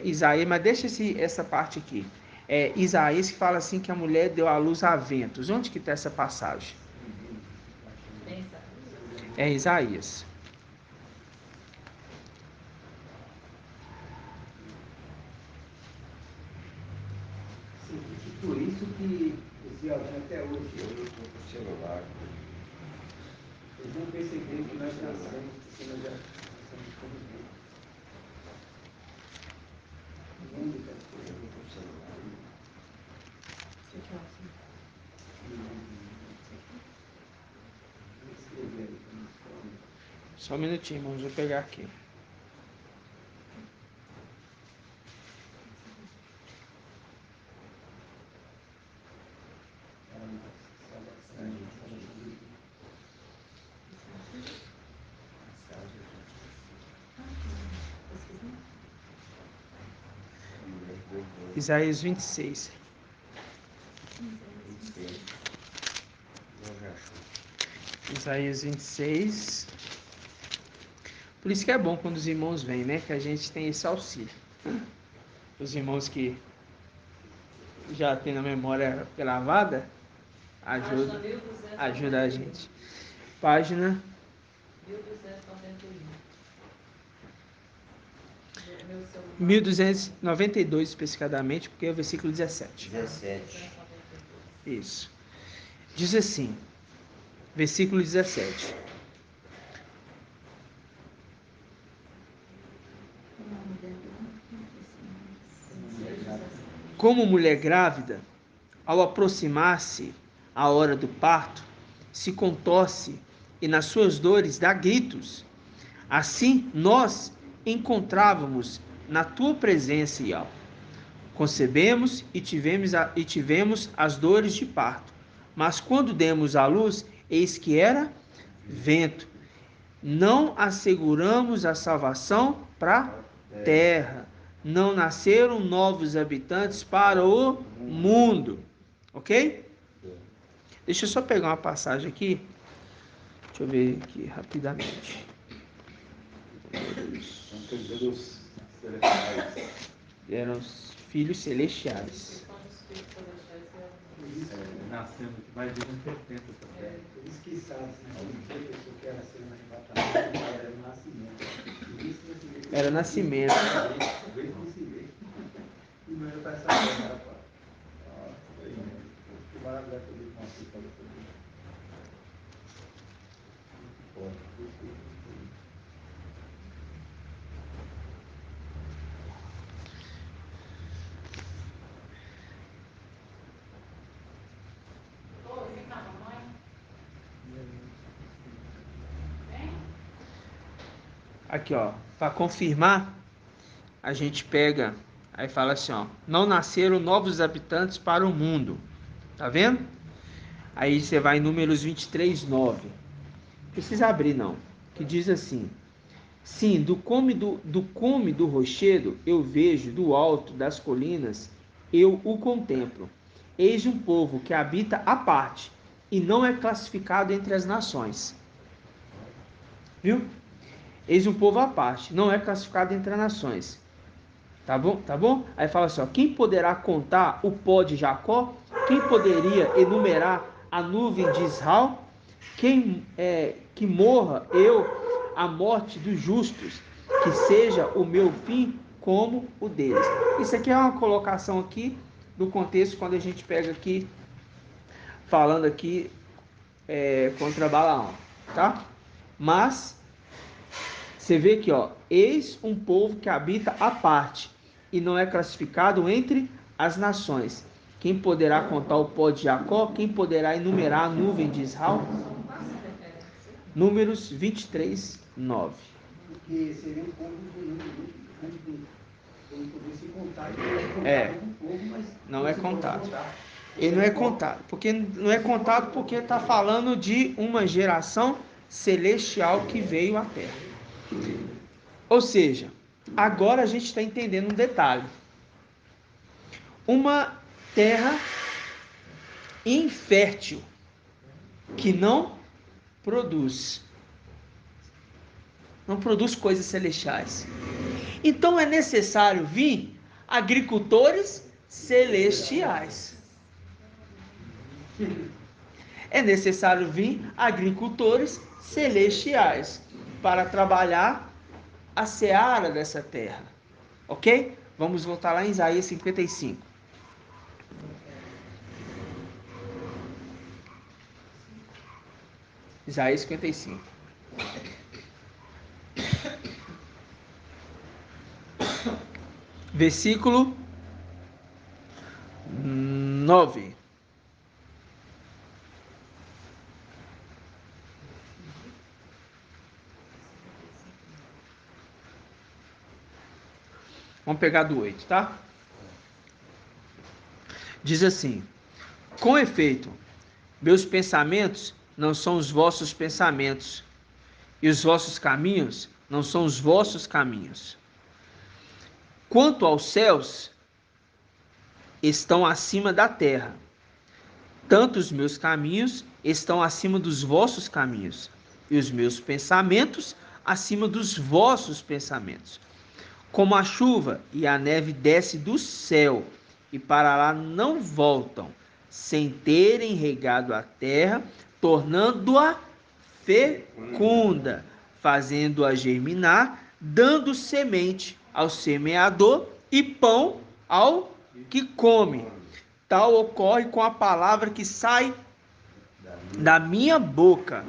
Isaías, mas deixa essa parte aqui. Isaías que fala assim que a mulher deu à luz a ventos. Onde que está essa passagem? É Isaías. Por isso que os jovens até hoje, celular. eles não perceberam que nós nascemos, porque nós já somos como Deus. Única coisa do celular. Só um minutinho, irmãos, vou pegar aqui. Isaías 26. Isaías 26. Por isso que é bom quando os irmãos vêm, né? Que a gente tem esse auxílio. Os irmãos que já têm a memória gravada, ajuda a gente. Página 1292 especificadamente, porque é o versículo 17. Isso. Diz assim, versículo 17. Como mulher grávida, ao aproximar-se a hora do parto, se contorce e nas suas dores dá gritos. Assim nós encontrávamos na tua presença, Ial. Concebemos e tivemos as dores de parto. Mas quando demos à luz, eis que era vento. Não asseguramos a salvação para a terra. Não nasceram novos habitantes para o mundo. Ok? Deixa eu só pegar uma passagem aqui. Deixa eu ver aqui rapidamente. Eram os filhos celestiais. Nascendo aqui mais de 70 também. Eles que sabem, a pessoa que era sendo arrebatada, era o nascimento. Era o nascimento. E não era para essa terra, rapaz. Que maravilha que ele conseguiu fazer tudo isso. Aqui, ó, para confirmar, a gente pega, aí fala assim, ó, não nasceram novos habitantes para o mundo. Tá vendo? Aí você vai em Números 23, 9. Não precisa abrir, não. Que diz assim: sim, do cume do rochedo eu vejo, do alto das colinas eu o contemplo. Eis um povo que habita à parte e não é classificado entre as nações. Viu? Eis um povo à parte, não é classificado entre as nações. Tá bom? Tá bom? Aí fala assim, ó, quem poderá contar o pó de Jacó? Quem poderia enumerar a nuvem de Israel? que morra eu a morte dos justos, que seja o meu fim como o deles. Isso aqui é uma colocação aqui do contexto quando a gente pega aqui, falando aqui contra Balaão, tá? Mas você vê aqui, ó, eis um povo que habita à parte e não é classificado entre as nações. Quem poderá contar o pó de Jacó? Quem poderá enumerar a nuvem de Israel? Números 23, 9. Porque seria um povo não poder se contar. Não é contado. Ele não é contado. Porque não é contado porque está falando de uma geração celestial que veio à Terra. Ou seja, agora a gente está entendendo um detalhe. Uma terra infértil que não produz coisas celestiais. Então é necessário vir agricultores celestiais. É necessário vir agricultores celestiais para trabalhar a seara dessa terra. Ok? Vamos voltar lá em Isaías 55. Isaías 55. Versículo 9. Vamos pegar do 8, tá? Diz assim: com efeito, meus pensamentos não são os vossos pensamentos, e os vossos caminhos não são os vossos caminhos. Quanto aos céus, estão acima da terra, tanto os meus caminhos estão acima dos vossos caminhos, e os meus pensamentos acima dos vossos pensamentos. Como a chuva e a neve desce do céu, e para lá não voltam, sem terem regado a terra, tornando-a fecunda, fazendo-a germinar, dando semente ao semeador e pão ao que come. Tal ocorre com a palavra que sai da minha boca.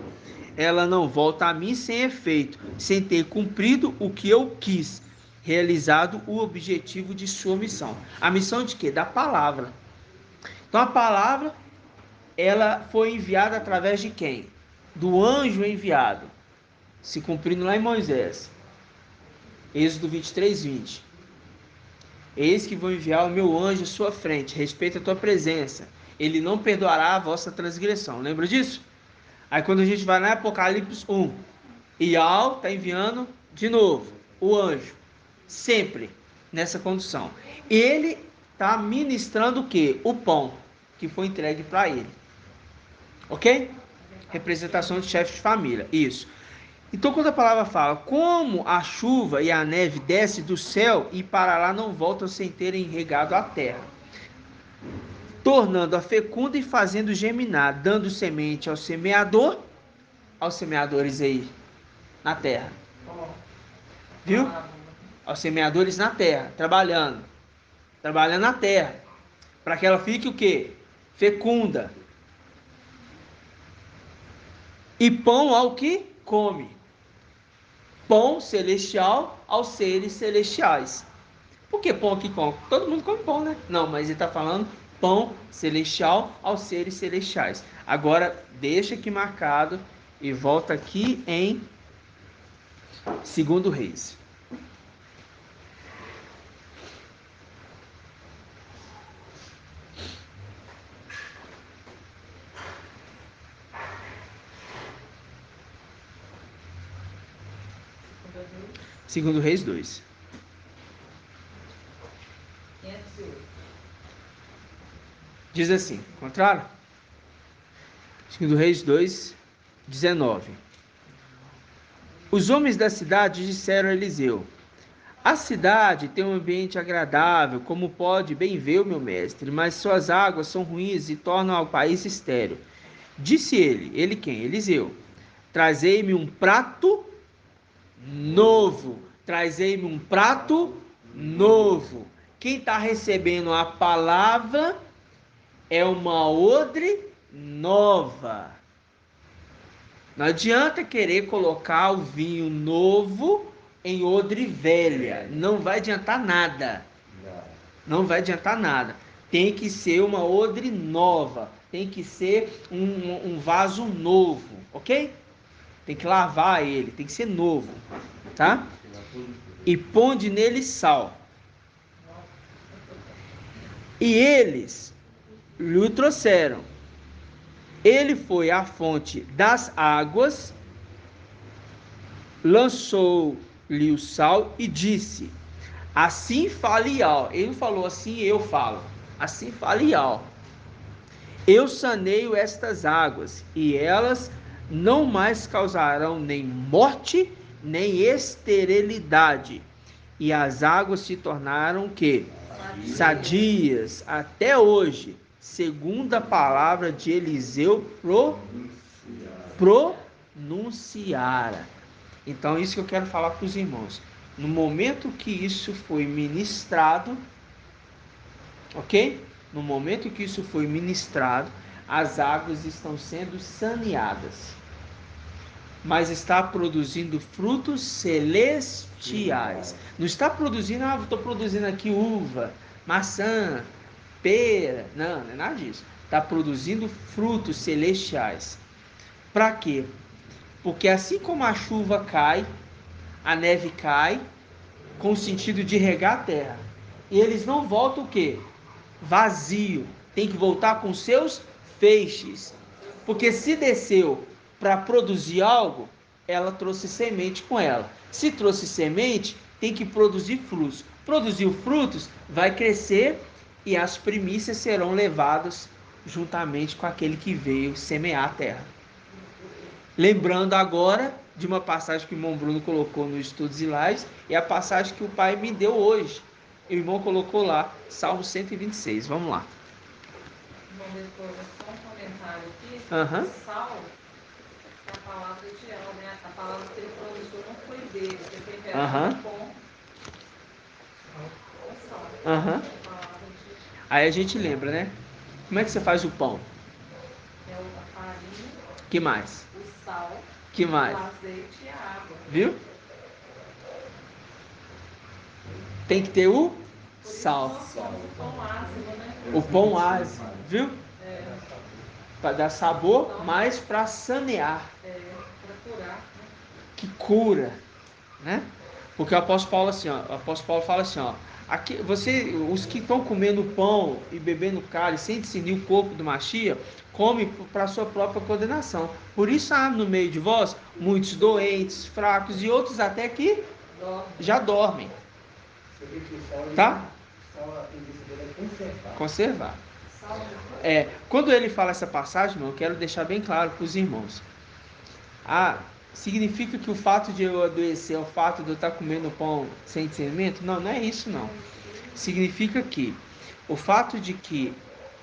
Ela não volta a mim sem efeito, sem ter cumprido o que eu quis, realizado o objetivo de sua missão. A missão de quê? Da palavra. Então a palavra, ela foi enviada através de quem? Do anjo enviado, se cumprindo lá em Moisés. Êxodo 23, 20. Eis que vou enviar o meu anjo à sua frente, respeita a tua presença. Ele não perdoará a vossa transgressão. Lembra disso? Aí quando a gente vai lá em Apocalipse 1, Ial está enviando de novo o anjo. Sempre nessa condição. Ele está ministrando o quê? O pão que foi entregue para ele. Ok? Representação de chefe de família. Isso. Então quando a palavra fala, como a chuva e a neve desce do céu e para lá não voltam sem terem regado a terra, tornando-a fecunda e fazendo germinar, dando semente ao semeador, aos semeadores aí na terra. Viu? Aos semeadores na terra, trabalhando na terra, para que ela fique o quê? Fecunda. E pão ao que come. Pão celestial aos seres celestiais. Por que pão que come? Todo mundo come pão, né? Não, mas ele está falando pão celestial aos seres celestiais. Agora, deixa aqui marcado e volta aqui em 2 Reis. Segundo Reis 2. Diz assim, contrário? Segundo Reis 2, 19. Os homens da cidade disseram a Eliseu: a cidade tem um ambiente agradável, como pode bem ver o meu mestre, mas suas águas são ruins e tornam ao país estéril. Disse ele quem? Eliseu. Trazei-me um prato novo. Trazei-me um prato novo. Quem está recebendo a palavra é uma odre nova. Não adianta querer colocar o vinho novo em odre velha. Não vai adiantar nada. Não vai adiantar nada. Tem que ser uma odre nova. Tem que ser um vaso novo. Ok? Tem que lavar ele. Tem que ser novo. Tá? E ponde nele sal. E eles lhe trouxeram. Ele foi à fonte das águas, lançou-lhe o sal e disse: assim fale Ial. Ele não falou assim, eu falo. Assim fale Ial. Eu saneio estas águas, e elas não mais causarão nem morte, nem esterilidade. E as águas se tornaram o quê? Sadias até hoje, segundo a palavra de Eliseu pronunciara. Então, isso que eu quero falar para os irmãos. No momento que isso foi ministrado, ok? No momento que isso foi ministrado, as águas estão sendo saneadas, mas está produzindo frutos celestiais. Não está produzindo, estou produzindo aqui uva, maçã, pera. Não é nada disso. Está produzindo frutos celestiais. Para quê? Porque assim como a chuva cai, a neve cai, com o sentido de regar a terra, e eles não voltam o quê? Vazio. Tem que voltar com seus feixes. Porque se desceu para produzir algo, ela trouxe semente com ela. Se trouxe semente, tem que produzir frutos. Produziu frutos, vai crescer e as primícias serão levadas juntamente com aquele que veio semear a terra. Lembrando agora de uma passagem que o irmão Bruno colocou no Estudos e Lives, e a passagem que o pai me deu hoje. O irmão colocou lá, Salmo 126. Vamos lá. Bom, depois, só um comentário aqui. Uhum. Sal é a palavra de El, né? A palavra que ele pronunciou não foi dele, porque temperaram com sal. Aí a gente lembra, né? Como é que você faz o pão? É a farinha. Que mais? O sal. Que mais? O azeite e a água. Viu? Tem que ter o sal. O pão ácido, né? O pão ácido, viu? Para dar sabor, mas para sanear. Para curar. Né? Que cura, né? Porque o apóstolo Paulo assim, ó, o apóstolo Paulo fala assim, ó, aqui, os que estão comendo pão e bebendo cálice sem discernir o corpo do Machia, come para sua própria condenação. Por isso há no meio de vós muitos doentes, fracos e outros até que já dormem. Tá? Conservar. Quando ele fala essa passagem, eu quero deixar bem claro para os irmãos. Significa que o fato de eu adoecer é o fato de eu estar comendo pão sem discernimento? Não, não é isso não. Significa que o fato de que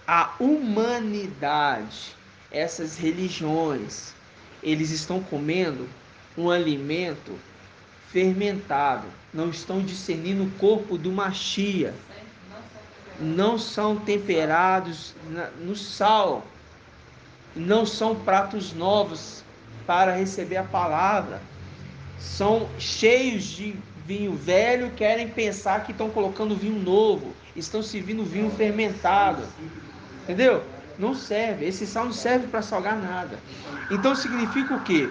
a humanidade, essas religiões, eles estão comendo um alimento fermentado, não estão discernindo o corpo do Machia, não são temperados no sal, não são pratos novos para receber a palavra, são cheios de vinho velho, querem pensar que estão colocando vinho novo, estão servindo vinho fermentado, entendeu? Não serve, esse sal não serve para salgar nada. Então significa o quê?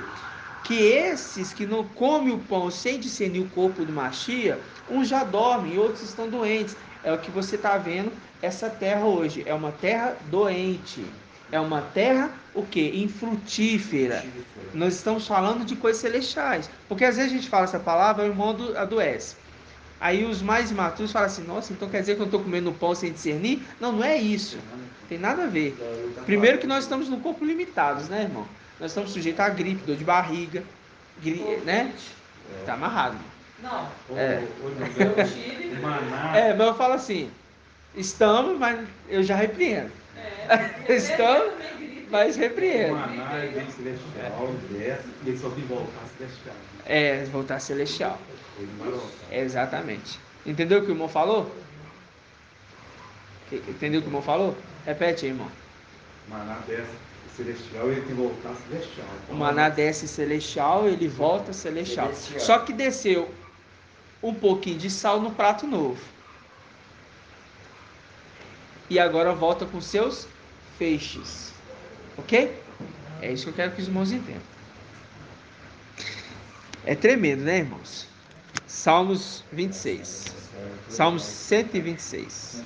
Que esses que não comem o pão sem discernir o corpo do Machia, uns já dormem e outros estão doentes. É o que você está vendo, essa terra hoje é uma terra doente, é uma terra o quê? Infrutífera. Nós estamos falando de coisas celestiais, porque às vezes a gente fala essa palavra, o irmão adoece. Aí os mais imaturos falam assim, nossa, então quer dizer que eu não estou comendo pão sem discernir? Não, não é isso, tem nada a ver. Primeiro que nós estamos no corpo limitados, né, irmão? Nós estamos sujeitos a gripe, dor de barriga, né? Tá amarrado. Não. Eu tive. Mas eu falo assim, estamos, mas eu já repreendo. Estamos. mas repreende. O maná é bem celestial, desce, e ele só tem que voltar celestial. Voltar celestial. Exatamente. Entendeu o que o irmão falou? Entendeu o que o irmão falou? Repete aí, irmão. O maná desce celestial e ele tem que voltar celestial. O maná desce celestial, ele volta celestial. Só que desceu um pouquinho de sal no prato novo. E agora volta com seus feixes. Ok? É isso que eu quero que os irmãos entendam. É tremendo, né, irmãos? Salmos 26. Salmos 126.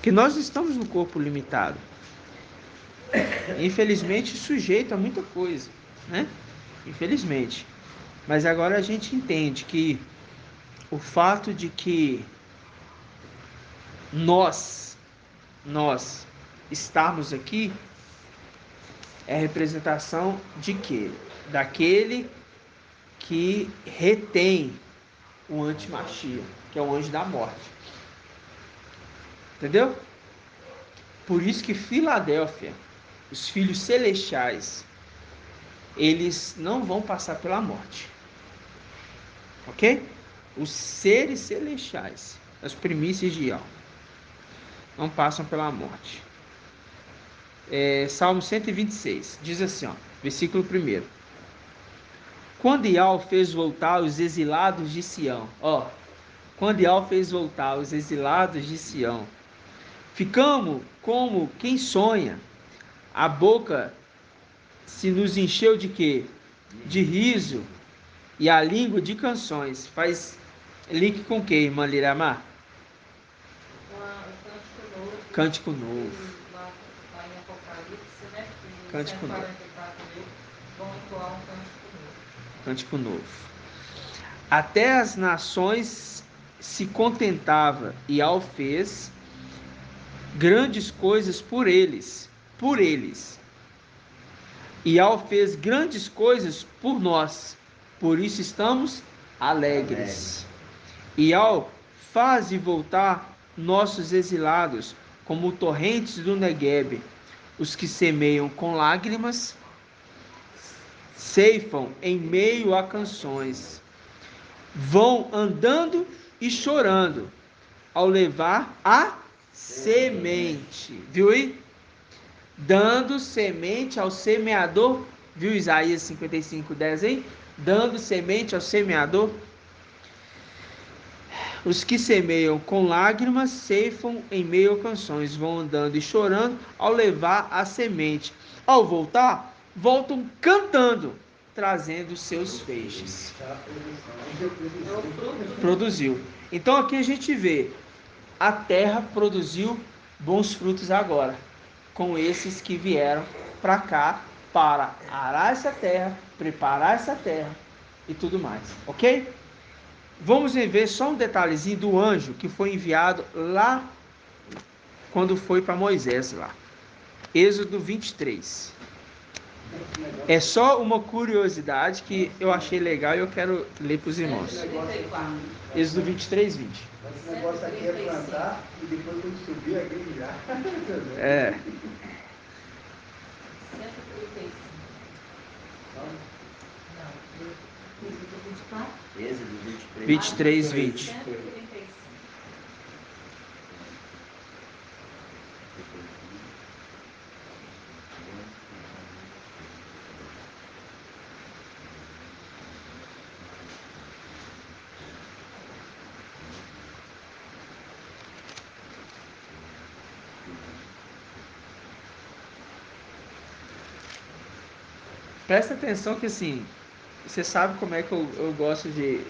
Que nós estamos no corpo limitado. Infelizmente, sujeito a muita coisa, né? Infelizmente. Mas agora a gente entende que o fato de que nós estarmos aqui é representação de quê? Daquele que retém o antimachia, que é o anjo da morte. Entendeu? Por isso que Filadélfia, os filhos celestiais, eles não vão passar pela morte. Ok? Os seres celestiais, as primícias de alma, não passam pela morte. Salmo 126, diz assim, versículo 1. Quando Ial fez voltar os exilados de Sião, quando Ial fez voltar os exilados de Sião, ficamos como quem sonha, a boca se nos encheu de quê? De riso, e a língua de canções. Faz link com o que, irmã Liramar? Cântico novo. Lá em Apocalipse, né? Cântico novo. Vão entoar um cântico novo. Até as nações se contentava e Al fez grandes coisas por eles. E Al fez grandes coisas por nós. Por isso estamos alegres. E Al faz voltar nossos exilados como torrentes do Negueb. Os que semeiam com lágrimas ceifam em meio a canções. Vão andando e chorando ao levar a semente. Viu aí? Dando semente ao semeador. Viu Isaías 55:10 aí? Dando semente ao semeador. Os que semeiam com lágrimas ceifam em meio a canções. Vão andando e chorando ao levar a semente. Ao voltar, voltam cantando, trazendo seus feixes. Produziu. Então aqui a gente vê, a terra produziu bons frutos agora, com esses que vieram para cá para arar essa terra, preparar essa terra e tudo mais, ok? Vamos ver só um detalhezinho do anjo que foi enviado lá, quando foi para Moisés lá. Êxodo 23. É só uma curiosidade que eu achei legal e eu quero ler para os irmãos. Êxodo 23, 20. Esse negócio aqui é plantar e depois quando subir é grelhar. É. 23, 20. Presta atenção que assim, você sabe como é que eu gosto de,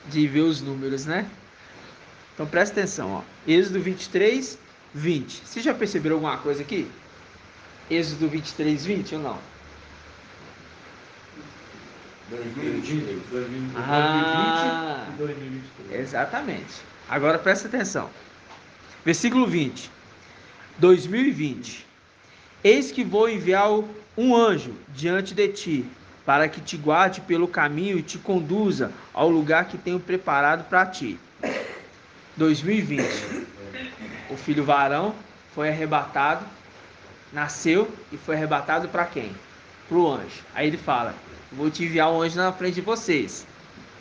de ver os números, né? Então presta atenção, ó. Êxodo 23, 20. Vocês já perceberam alguma coisa aqui? Êxodo 23, 20 ou não? 2023. 2020 e 2023. Exatamente. Agora presta atenção. Versículo 20. 2020. Eis que vou enviar um anjo diante de ti, para que te guarde pelo caminho e te conduza ao lugar que tenho preparado para ti. 2020. O filho varão foi arrebatado, nasceu e foi arrebatado para quem? Para o anjo. Aí ele fala: vou te enviar um anjo na frente de vocês.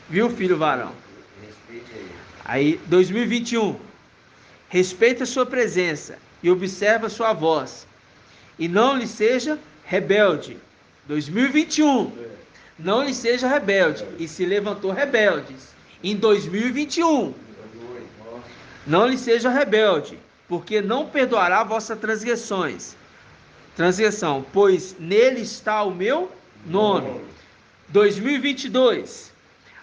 Viu, filho varão? Aí, 2021. Respeita a sua presença e observa a sua voz, e não lhe seja rebelde. 2021. Não lhe seja rebelde, e se levantou rebeldes. Em 2021. Não lhe seja rebelde, porque não perdoará vossas transgressões. Transgressão, pois nele está o meu nome. 2022.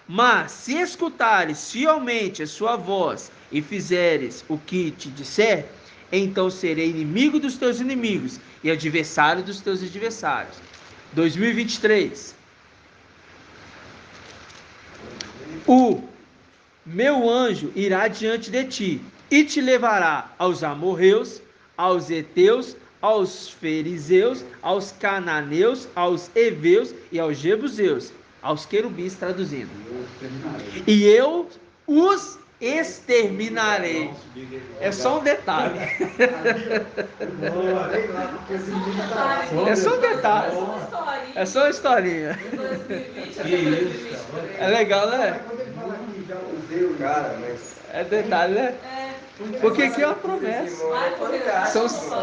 Mas se escutares fielmente a sua voz e fizeres o que te disser, então serei inimigo dos teus inimigos e adversário dos teus adversários. 2023. O meu anjo irá diante de ti e te levará aos amorreus, aos heteus, aos fariseus, aos cananeus, aos heveus e aos jebuseus, aos querubins, traduzindo. E eu os exterminarei. É só um detalhe. É só um detalhe. É só uma historinha. É legal, né? É detalhe, né? Porque aqui é uma promessa.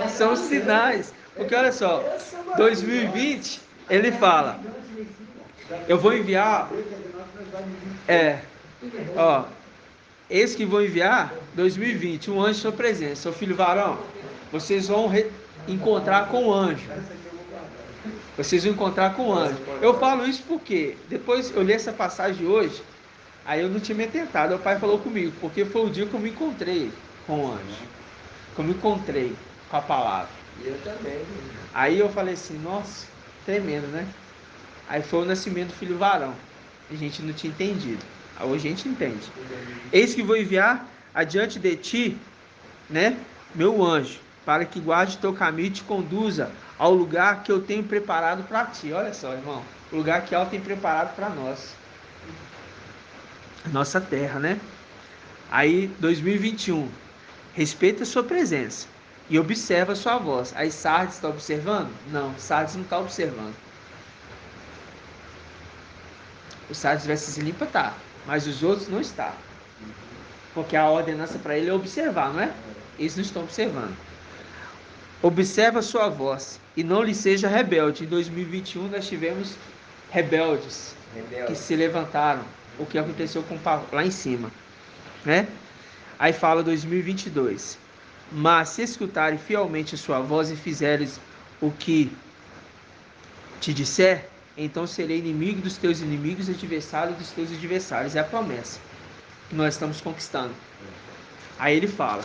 São sinais. Porque olha só, 2020, ele fala: eu vou enviar. Eis que vou enviar 2020 um anjo em sua presença. Seu filho varão, vocês vão encontrar com o anjo. Vocês vão encontrar com o anjo. Eu falo isso porque depois eu li essa passagem hoje, aí eu não tinha me atentado. O pai falou comigo, porque foi o dia que eu me encontrei com o anjo. Que eu me encontrei com a palavra. E eu também. Aí eu falei assim, nossa, tremendo, né? Aí foi o nascimento do filho varão. A gente não tinha entendido. Hoje a gente entende. Eis que vou enviar adiante de ti, né, meu anjo, para que guarde teu caminho e te conduza ao lugar que eu tenho preparado para ti. Olha só, irmão, o lugar que ela tem preparado para nós. Nossa terra, né? Aí, 2021. Respeita a sua presença e observa a sua voz. Aí Sardes está observando? Não, Sardes não está observando. O Sardes veste limpa, tá, mas os outros não estão. Porque a ordenança para ele é observar, não é? Eles não estão observando. Observa a sua voz e não lhe seja rebelde. Em 2021 nós tivemos rebeldes que se levantaram. O que aconteceu com Paulo lá em cima, né? Aí fala 2022. Mas se escutarem fielmente a sua voz e fizeres o que te disser, então serei inimigo dos teus inimigos e adversário dos teus adversários. É a promessa que nós estamos conquistando. Aí ele fala,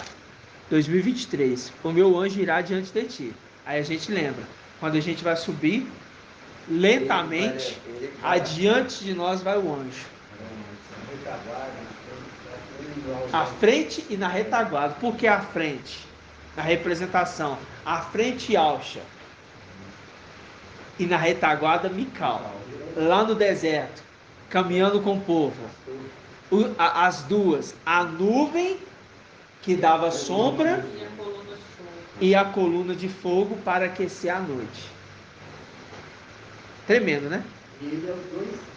2023, o meu anjo irá diante de ti. Aí a gente lembra, quando a gente vai subir, lentamente, adiante de nós vai o anjo. À frente e na retaguarda. Por que à frente? Na representação. À frente, Alcha. E na retaguarda, Mical. Lá no deserto, caminhando com o povo. As duas. A nuvem, que dava sombra, e a coluna de fogo para aquecer a noite. Tremendo, né?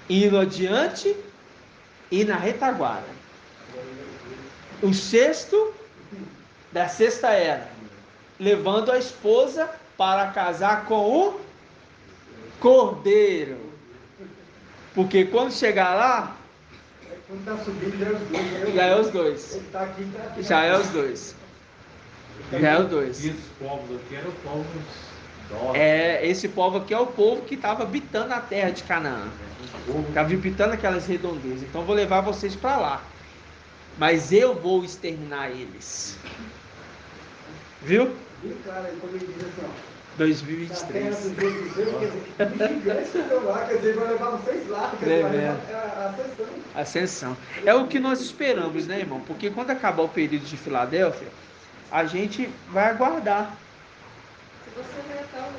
Indo adiante e na retaguarda. O sexto da sexta era, levando a esposa para casar com o cordeiro. Porque quando chegar lá, já é os dois. Já é os dois. Já é os dois. E esses povos aqui eram povos dóceis. Esse povo aqui é o povo que estava habitando a terra de Canaã. Estava habitando aquelas redondezas. Então eu vou levar vocês para lá. Mas eu vou exterminar eles. Viu? 2023. Ascensão. É o que nós esperamos, né, irmão? Porque quando acabar o período de Filadélfia, a gente vai aguardar. Se você ver até o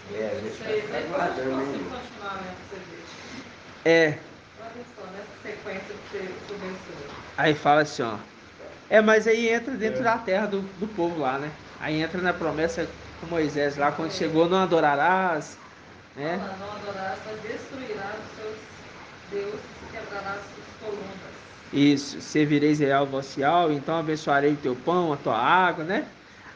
2026, ele pode continuar, né? Olha só, nessa sequência que você começou. Aí fala assim, ó. Mas aí entra dentro da terra do povo lá, né? Aí entra na promessa com Moisés lá, quando chegou, não adorarás, né? Não adorarás, mas destruirás os seus deuses e quebrarás as colunas. Isso, servireis real vocial, então abençoarei o teu pão, a tua água, né?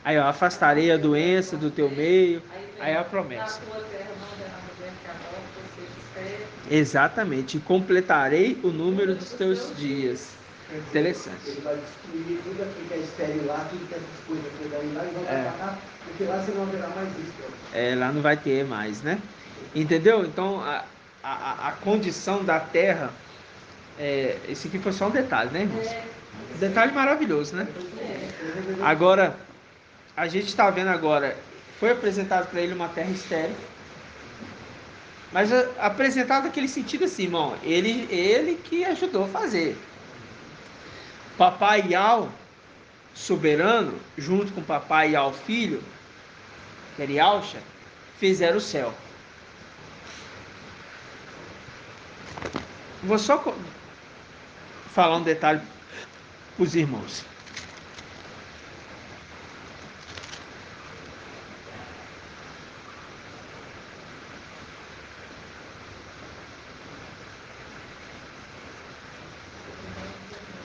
Aí ó, afastarei a doença do teu meio, aí a promessa. Na tua terra não haverá mulher que adore, pois seja estéril. Exatamente, e completarei o número dos teus dias. Interessante. Ele vai destruir tudo aquilo que é estéril lá, tudo que é essas coisas que daí lá e vai pra cá, porque lá você não haverá mais isso. Lá não vai ter mais, né? Entendeu? Então a condição da terra, esse aqui foi só um detalhe, né, irmãos? Um detalhe maravilhoso, né? Agora, a gente está vendo agora, foi apresentado para ele uma terra estéril, mas apresentado naquele sentido assim, irmão, ele que ajudou a fazer. Papai Yal, soberano, junto com papai Yal filho, que era Yalcha, fizeram o céu. Vou só falar um detalhe para os irmãos.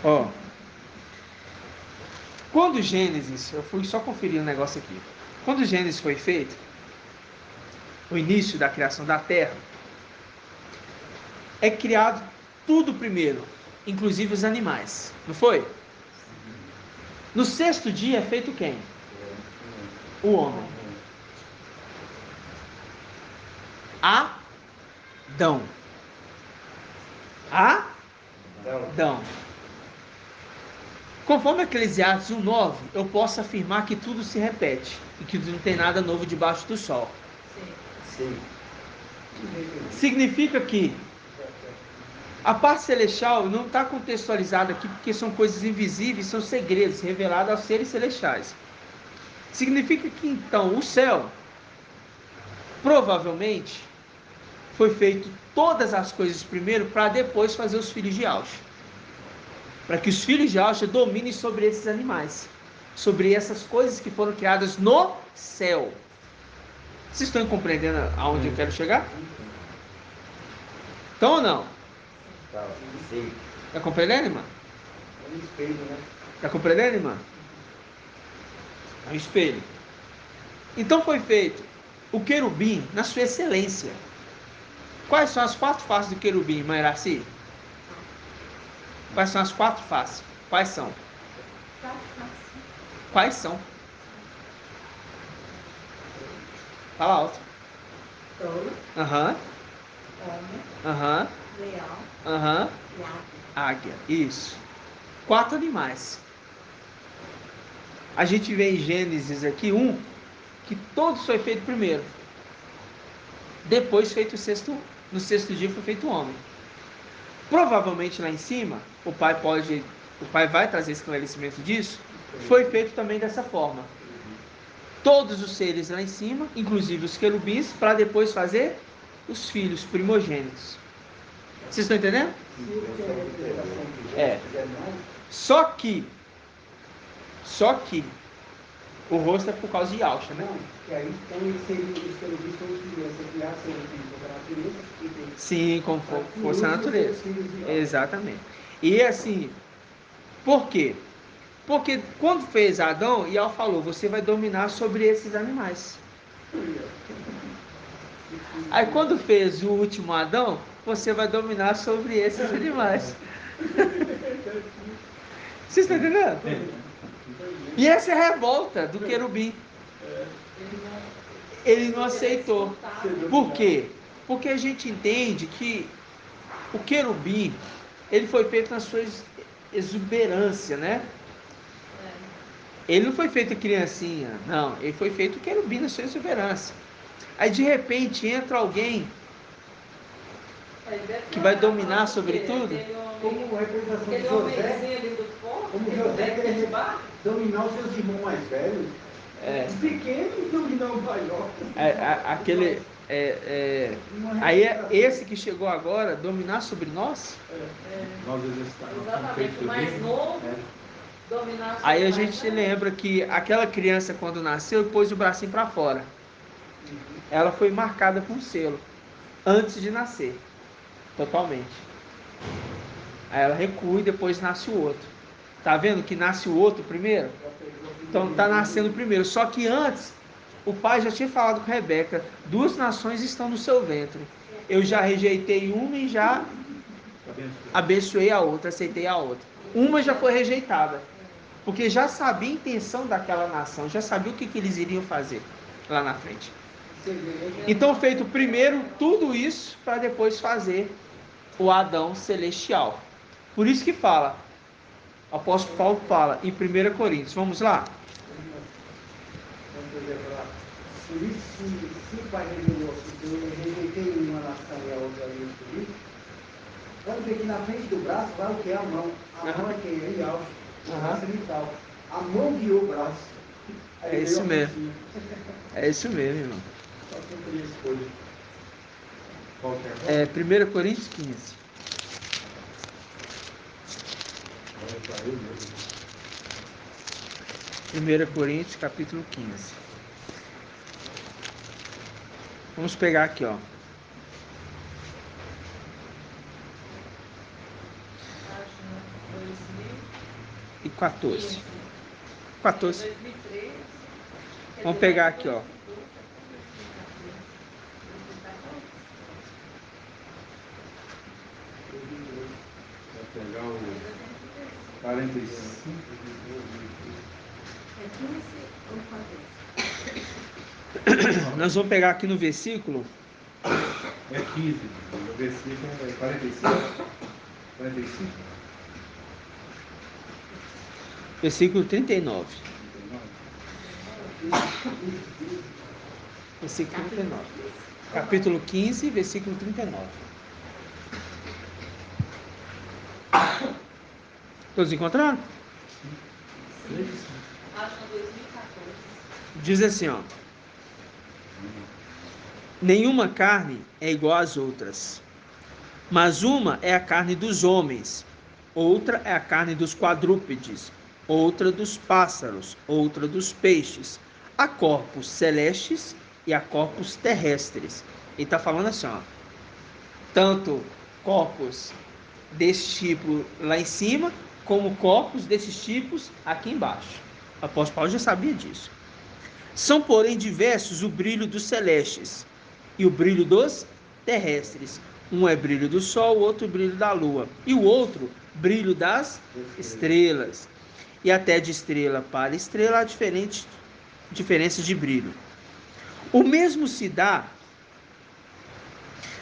Ó, quando Gênesis, eu fui só conferir um negócio aqui. Quando Gênesis foi feito, o início da criação da terra, é criado tudo primeiro, inclusive os animais, não foi? No sexto dia é feito quem? O homem. Adão. Adão. Conforme Eclesiastes 1:9, eu posso afirmar que tudo se repete e que não tem nada novo debaixo do sol. Sim. Significa que a parte celestial não está contextualizada aqui porque são coisas invisíveis, são segredos revelados aos seres celestiais. Significa que então o céu provavelmente foi feito todas as coisas primeiro para depois fazer os filhos de Yalcha. Para que os filhos de Yalcha dominem sobre esses animais, sobre essas coisas que foram criadas no céu. Vocês estão compreendendo aonde eu quero chegar? Então ou não? Sim. Está compreendendo, irmã? É um espelho, né? Está compreendendo, irmã? É um espelho. Então foi feito o querubim na sua excelência. Quais são as 4 faces do querubim, irmã Iraci? Quais são as 4 faces? Quais são? Quais são? Fala alto. Touro, Aham. homem, Aham. leão Aham. e águia. Águia. Isso. 4 animais. A gente vê em Gênesis aqui que todos foi feito primeiro. Depois feito no sexto dia foi feito o homem. Provavelmente lá em cima, o pai vai trazer esclarecimento disso, foi feito também dessa forma. Todos os seres lá em cima, inclusive os querubins, para depois fazer os filhos primogênitos. Vocês estão entendendo? Só que o rosto é por causa de Yalcha, né? E aí então eles querubins são os filhos, essa criação da natureza. Sim, como fosse a natureza. Exatamente. E assim, por quê? Porque quando fez Adão, Yahweh falou, você vai dominar sobre esses animais. Aí quando fez o último Adão, você vai dominar sobre esses animais. Vocês estão entendendo? E essa é a revolta do querubim. Ele não aceitou. Por quê? Porque a gente entende que o querubim, ele foi feito na sua exuberância, né? Ele não foi feito criancinha, não. Ele foi feito querubim na sua exuberância. Aí de repente entra alguém que vai dominar sobre tudo. Como representação de José, como José queria dominar os seus irmãos mais velhos. Os pequenos dominar o maior. Aí é esse que chegou agora dominar sobre nós? Nós exercitamos. Exatamente, o mais novo dominar sobre Aí a gente lembra que aquela criança, quando nasceu, pôs o bracinho para fora. Ela foi marcada com um selo antes de nascer, totalmente. Aí ela recua e depois nasce o outro. Tá vendo que nasce o outro primeiro? Então tá nascendo primeiro. Só que antes, o pai já tinha falado com Rebeca: 2 nações estão no seu ventre. Eu já rejeitei uma e já abençoei a outra, aceitei a outra. Uma já foi rejeitada, porque já sabia a intenção daquela nação, já sabia o que eles iriam fazer lá na frente. Então, feito primeiro tudo isso para depois fazer o Adão celestial. Por isso que fala, o apóstolo Paulo fala em 1 Coríntios, vamos lá? Por isso, se o pai revelou que eu rejeitei uma nação e a outra ali por isso, pode ver que na frente do braço vai o que? A mão. A mão é quem? É Ial, o braço vital. A mão guiou o braço. É isso mesmo. É isso mesmo, irmão. É 1 Coríntios 15. Primeira Coríntios, capítulo 15. Vamos pegar aqui, ó. E 14. 14. Vamos pegar aqui, ó. Vai pegar o 45. Nós vamos pegar aqui no versículo. É 15. O versículo é 45. 45. Versículo 39. Versículo 39. Capítulo 15, versículo 39. Todos encontraram? Acho que 2014. Diz assim, ó. Nenhuma carne é igual às outras, mas uma é a carne dos homens, outra é a carne dos quadrúpedes, outra dos pássaros, outra dos peixes. Há corpos celestes e há corpos terrestres. Ele está falando assim, ó, tanto corpos desse tipo lá em cima, como corpos desses tipos aqui embaixo. O apóstolo Paulo já sabia disso. São, porém, diversos o brilho dos celestes e o brilho dos terrestres. Um é brilho do sol, o outro brilho da lua, e o outro brilho das estrelas. E até de estrela para estrela há diferenças de brilho. O mesmo se dá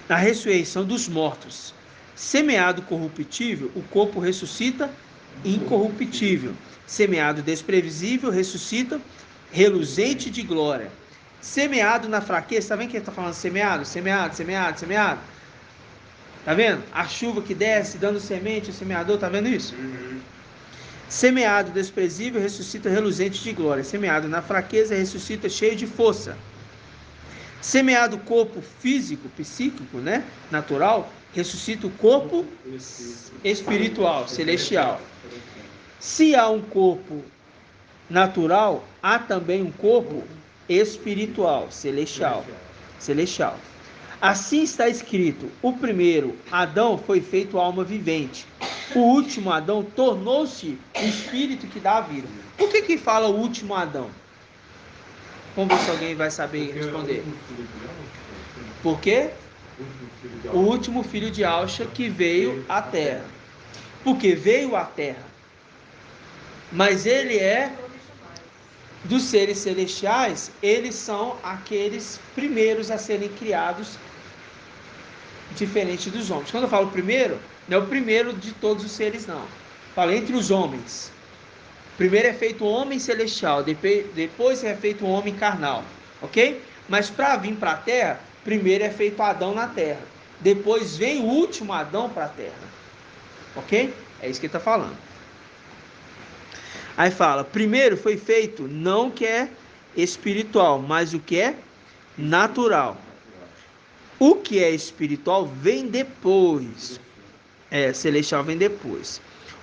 na ressurreição dos mortos. Semeado corruptível, o corpo ressuscita incorruptível. Semeado desprevisível, ressuscita reluzente de glória. Semeado na fraqueza, está vendo que ele está falando semeado? Semeado, semeado, semeado. Está vendo? A chuva que desce, dando semente, o semeador, está vendo isso? Semeado desprezível, ressuscita reluzente de glória. Semeado na fraqueza, ressuscita cheio de força. Semeado o corpo físico, psíquico, né? Natural, ressuscita o corpo espiritual, celestial. Se há um corpo natural, há também um corpo espiritual, celestial. Assim está escrito: o primeiro Adão foi feito alma vivente, o último Adão tornou-se o espírito que dá a vida. Por que fala o último Adão? Vamos ver se alguém vai saber responder. Por quê? O último filho de Alxa que veio à terra. Porque veio à terra. Mas ele é dos seres celestiais, eles são aqueles primeiros a serem criados, diferente dos homens. Quando eu falo primeiro, não é o primeiro de todos os seres, não. Falo entre os homens. Primeiro é feito o homem celestial, depois é feito o homem carnal, ok? Mas para vir para a terra, primeiro é feito Adão na terra, depois vem o último Adão para a terra, ok? É isso que ele está falando. Aí fala, primeiro foi feito não o que é espiritual, mas o que é natural. O que é espiritual vem depois. Celestial vem depois.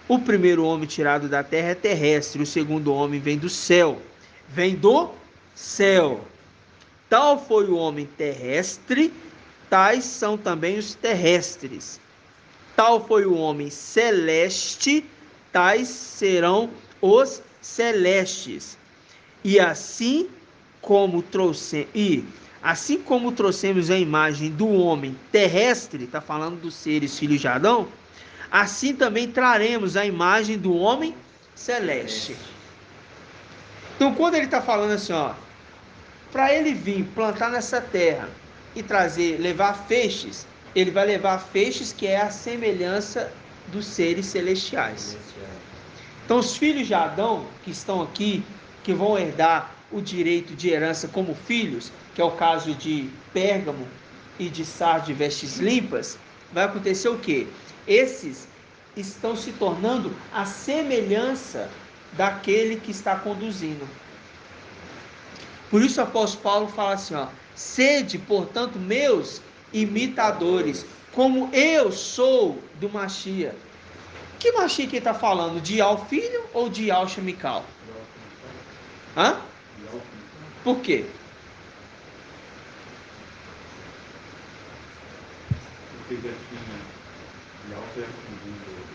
O primeiro homem tirado da terra é terrestre, o segundo homem vem do céu. Vem do céu. Tal foi o homem terrestre, tais são também os terrestres. Tal foi o homem celeste, tais serão os celestes. E assim como trouxemos a imagem do homem terrestre, está falando dos seres filhos de Adão, assim também traremos a imagem do homem celeste. Então, quando ele está falando assim, para ele vir plantar nessa terra e levar feixes, ele vai levar feixes que é a semelhança dos seres celestiais. Então, os filhos de Adão que estão aqui, que vão herdar o direito de herança como filhos, que é o caso de Pérgamo e de Sardes de vestes limpas, vai acontecer o quê? Esses estão se tornando a semelhança daquele que está conduzindo. Por isso o apóstolo Paulo fala assim, sede, portanto, meus imitadores, como eu sou do Machia. Que Machia que ele está falando? De Ial filho ou de Ial Shemical? Hã? Por quê? Porque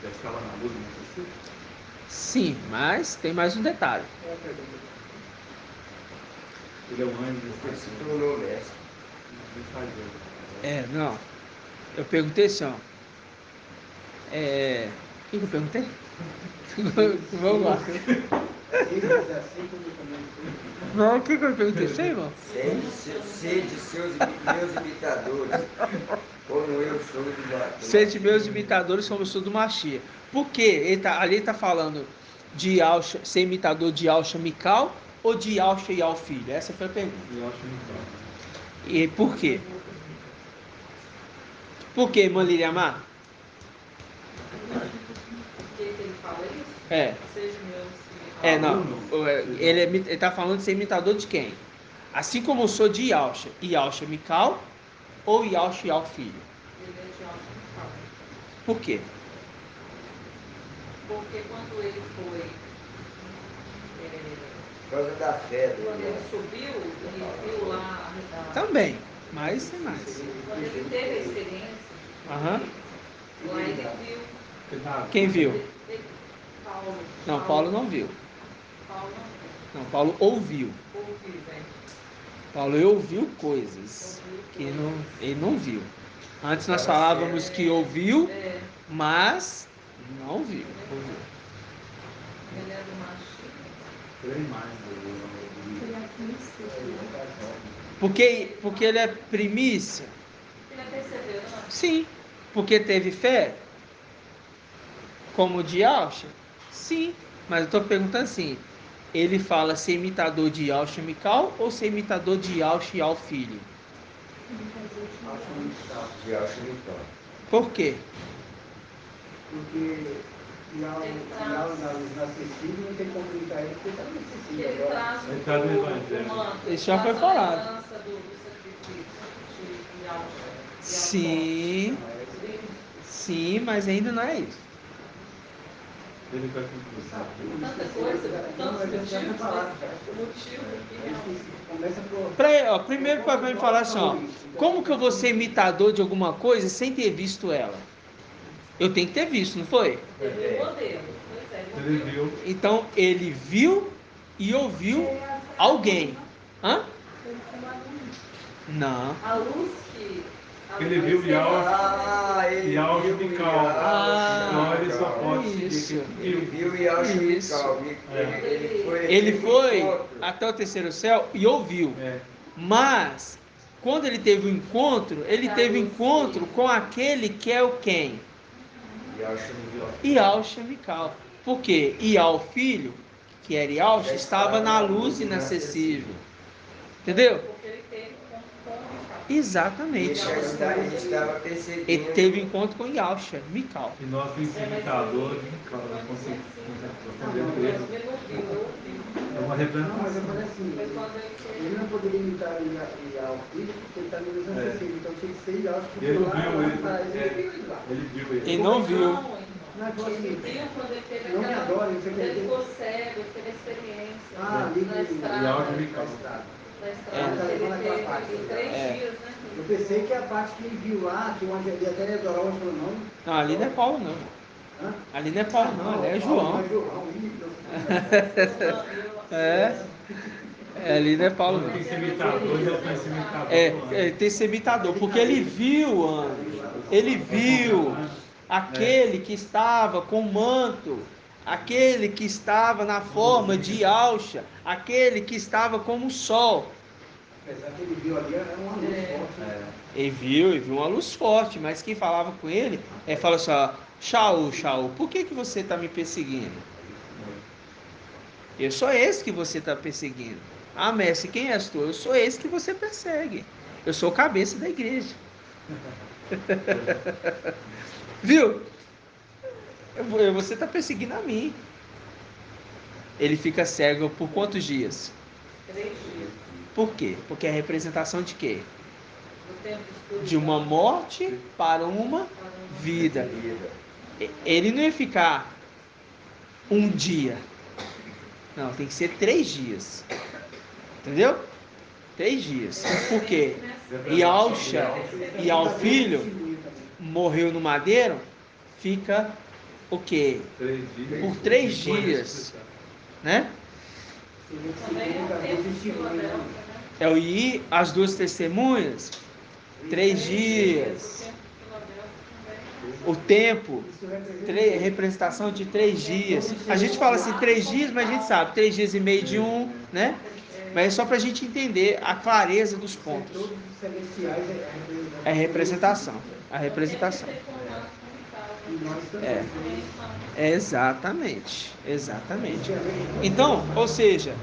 já estava na luz, não sei. Sim, mas tem mais um detalhe. Ele é um anjo, se tornou mestre. Não. Eu perguntei assim, o que eu perguntei? Vamos lá. Não, o que eu perguntei, irmão? Sede meus imitadores, como eu sou do Machia. Sede meus imitadores, como eu sou do Machia. Por quê? Ali ele está falando de ser imitador de Yalcha Mical ou de Yalcha e Yal filho? Essa foi a pergunta. E por quê? Por quê, irmã Liriamar? Por que ele fala isso? Seja meus. Ele está falando de ser imitador de quem? Assim como eu sou de Yalcha e Yalcha Mical ou Yalcha e Yal filho? Ele é de Yalcha Mical. Por quê? Porque quando ele foi... Por causa da fé. Quando ele subiu, ele viu lá... Também, mas tem mais. Quando ele teve a experiência, lá ele viu... Quem viu? Paulo. Não, Paulo não viu. Paulo não. Não, Paulo ouviu. Ouviu, velho. Paulo ouviu coisas que ele não viu. Antes nós falávamos que ouviu, mas não viu. Ele é do Machia. Porque ele é primícia? Ele é percebeu, não? Sim. Porque teve fé? Como o de Yalcha? Sim. Mas eu estou perguntando assim, ele fala ser imitador de Yalcha Mical ou ser imitador de Yalcha e Yal filho? De Yalcha Mical. Por quê? Porque Ial na acessível não tem como brincar ele, porque está no acessível. Ele traz Ele tá no Evangelho. Isso já foi falado. Sim. Sim, mas ainda não é isso. Ele vai conclusão. Tanta coisa, tantos motivos, Primeiro para mim falar assim, como que eu vou ser imitador de alguma coisa sem ter visto ela? Eu tenho que ter visto, não foi? Ele viu. Então ele viu e ouviu alguém. Hã? Não. A luz que... Ele viu Yal Mical. Então ele só pode seguir. Ele viu Yal Mical. Ele foi até o terceiro céu e ouviu. Mas quando ele teve o encontro, ele teve encontro com aquele que é o quem? Yal Mical. Por quê? Ial filho, que era Yal, estava na luz inacessível. Entendeu? Exatamente. Ele teve encontro com Yalcha, Mical. E nós temos imitadores, nós conseguimos responder ele. Não, mas eu falei assim, ele não poderia imitar ao filho, porque ele está no 260, então tinha que ser Iaus, porque ele lá viu ele, atrás, ele viu ele lá. Ele viu ele. E não viu. Não, é assim, Ele viu quando ele teve não me adore, não sei o que ele ele ficou cego, ele teve a experiência ali na estrada. na estrada. Na estrada, ele teve ali 3 dias, né? Eu pensei que a parte que ele viu lá, que onde ele até adorar o falou, não. Não, ali não é Paulo, não. Hã? Ali não é Paulo, não. Ali é João. Ali não é Paulo, não. Tem que ser imitador, ele tem que ser imitador. Tem que ser imitador, porque ele viu, anjo. Ele viu aquele que estava com manto, aquele que estava na forma de alça, aquele que estava como o sol. Apesar que ele viu ali, era uma luz forte. Ele viu uma luz forte, mas quem falava com ele, falou assim, ó, Shaul, por que você está me perseguindo? Eu sou esse que você está perseguindo. Ah, mestre, quem és tu? Eu sou esse que você persegue. Eu sou o cabeça da igreja. Viu? Você está perseguindo a mim. Ele fica cego por quantos dias? 3 dias. Por quê? Porque é a representação de quê? O tempo espiritual. De uma morte para uma vida. Ele não ia ficar um dia. Não, tem que ser 3 dias. Entendeu? 3 dias. Por quê? E ao filho morreu no madeiro, fica o quê? Por 3 dias. Né? E as 2 testemunhas, 3 dias. O tempo, representação de 3 dias. A gente fala assim 3 dias, mas a gente sabe 3 dias e meio de um, né? Mas é só para a gente entender a clareza dos pontos. É a representação. A representação. Exatamente. Então, ou seja,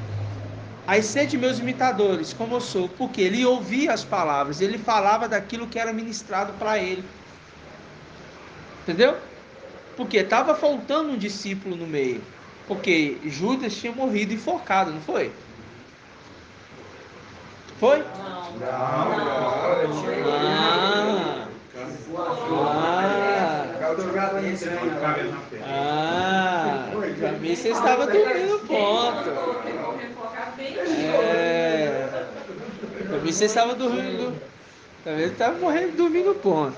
aí sede meus imitadores, como eu sou, porque ele ouvia as palavras, ele falava daquilo que era ministrado para ele. Entendeu? Porque estava faltando um discípulo no meio. Porque Judas tinha morrido enforcado, não foi? Foi? Para mim você estava dormindo no ponto. Para mim você estava dormindo. Ele estava morrendo dormindo no ponto.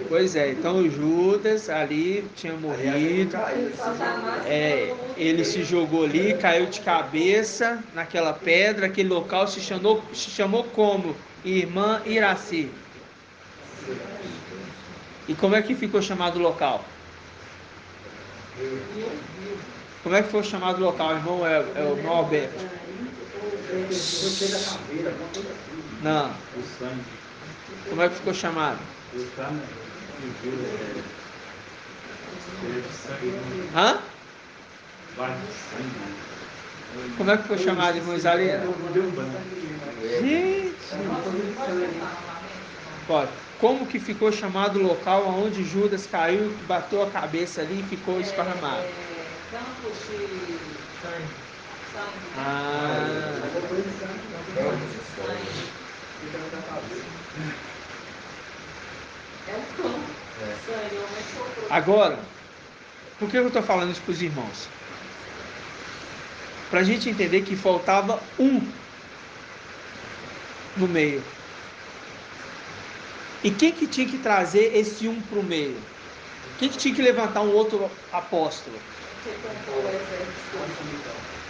Pois é, então o Judas ali tinha morrido. Ele se jogou ali, caiu de cabeça naquela pedra. Aquele local se chamou como? Irmã Iraci. E como é que ficou chamado o local? Como é que foi chamado o local, irmão? O irmão Alberto. Não. O sangue. Como é que ficou chamado? O sangue. Hã? Como é que foi chamado, irmão Isaías? Gente! Pode. Como que ficou chamado o local onde Judas caiu, bateu a cabeça ali e ficou esparramado? Campo de sangue. É o campo. Sangue. Agora, por que eu estou falando isso para os irmãos? Para a gente entender que faltava um no meio. E quem que tinha que trazer esse um para o meio? Quem que tinha que levantar um outro apóstolo?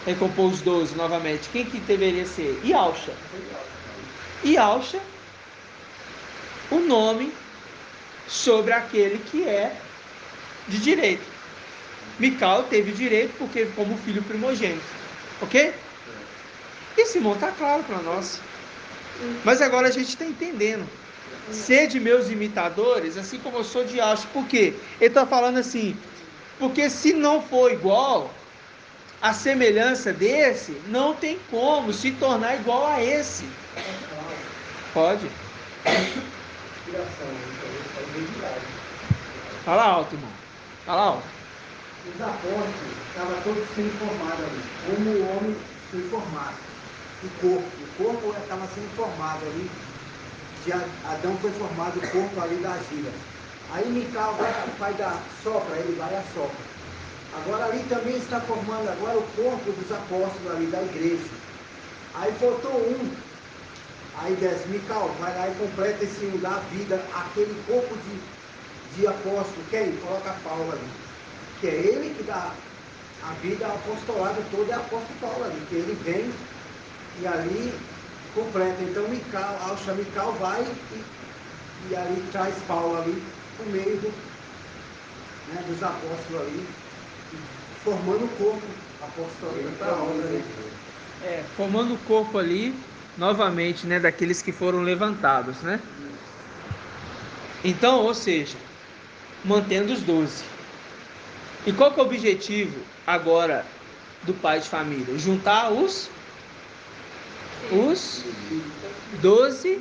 Recompor os 12 novamente. Quem que deveria ser? Ialcha. Ialcha, o nome sobre aquele que é de direito. Mical teve direito porque como filho primogênito. Ok? Esse irmão está claro para nós. Mas agora a gente está entendendo. Sede meus imitadores, assim como eu sou de Ialcha. Por quê? Ele está falando assim, porque se não for igual, a semelhança desse, não tem como se tornar igual a esse. Pode? Fala alto, irmão. Fala alto. os apóstolos estavam todos sendo formados ali, como o homem foi formado. O corpo estava sendo formado ali. De Adão foi formado o corpo ali da argila. Aí Micael vai dar sopra, ele vai a sopra. Agora ali também está formando agora o corpo dos apóstolos ali da igreja. Aí faltou um. Aí desce, Micael, vai lá e completa esse um, dá vida àquele corpo de apóstolo. Quem? Coloca Paulo ali. Que é ele que dá a vida ao apostolado todo, é apóstolo Paulo ali. Que ele vem e ali completa. Então Micael vai e ali traz Paulo ali no meio dos apóstolos ali, formando o corpo apostólico para a obra ali. Formando o corpo ali, novamente, né, daqueles que foram levantados, né? Então, ou seja, mantendo os 12. E qual que é o objetivo agora do pai de família? Juntar os 12,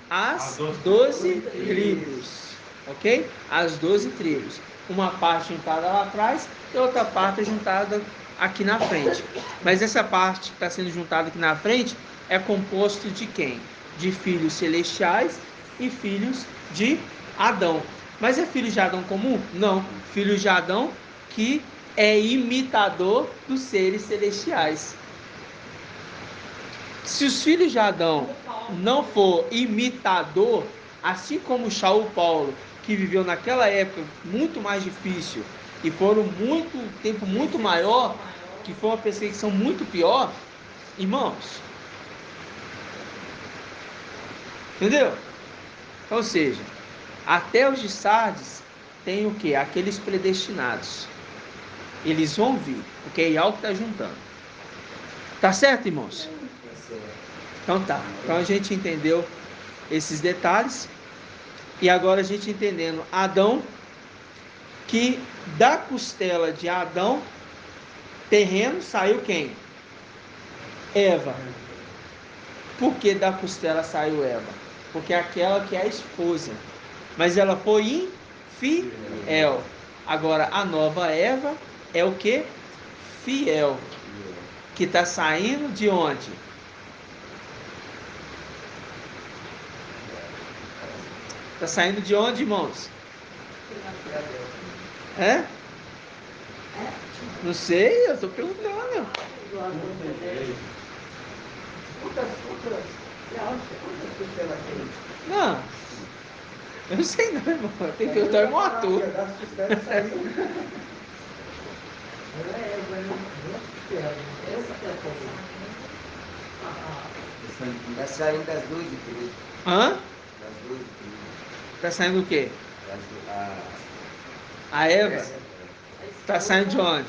as 12 tribos, ok? As 12 tribos. Uma parte juntada lá atrás e outra parte juntada aqui na frente. Mas essa parte que está sendo juntada aqui na frente é composto de quem? De filhos celestiais e filhos de Adão. Mas é filho de Adão comum? Não. Filho de Adão que é imitador dos seres celestiais. Se os filhos de Adão não for imitador, assim como Shaul Paulo, que viveu naquela época muito mais difícil e por um tempo muito maior, que foi uma perseguição muito pior, irmãos, entendeu? Ou seja, até os de Sardes tem o que? Aqueles predestinados. Eles vão vir, porque é algo que está juntando. Tá certo, irmãos? Então tá. Então a gente entendeu esses detalhes. E agora a gente entendendo Adão, que da costela de Adão, terreno, saiu quem? Eva. Por que da costela saiu Eva? Porque é aquela que é a esposa. Mas ela foi infiel. Agora a nova Eva é o que? Fiel. Que está saindo de onde? Está saindo de onde, irmãos? É? Não sei, eu estou perguntando. Não. Eu não sei não, irmão. Tem que perguntar ao irmão Arthur. Está saindo das 12 tribos. Hã? Das 12 tribos. Está saindo o quê? A Eva? Está saindo de onde?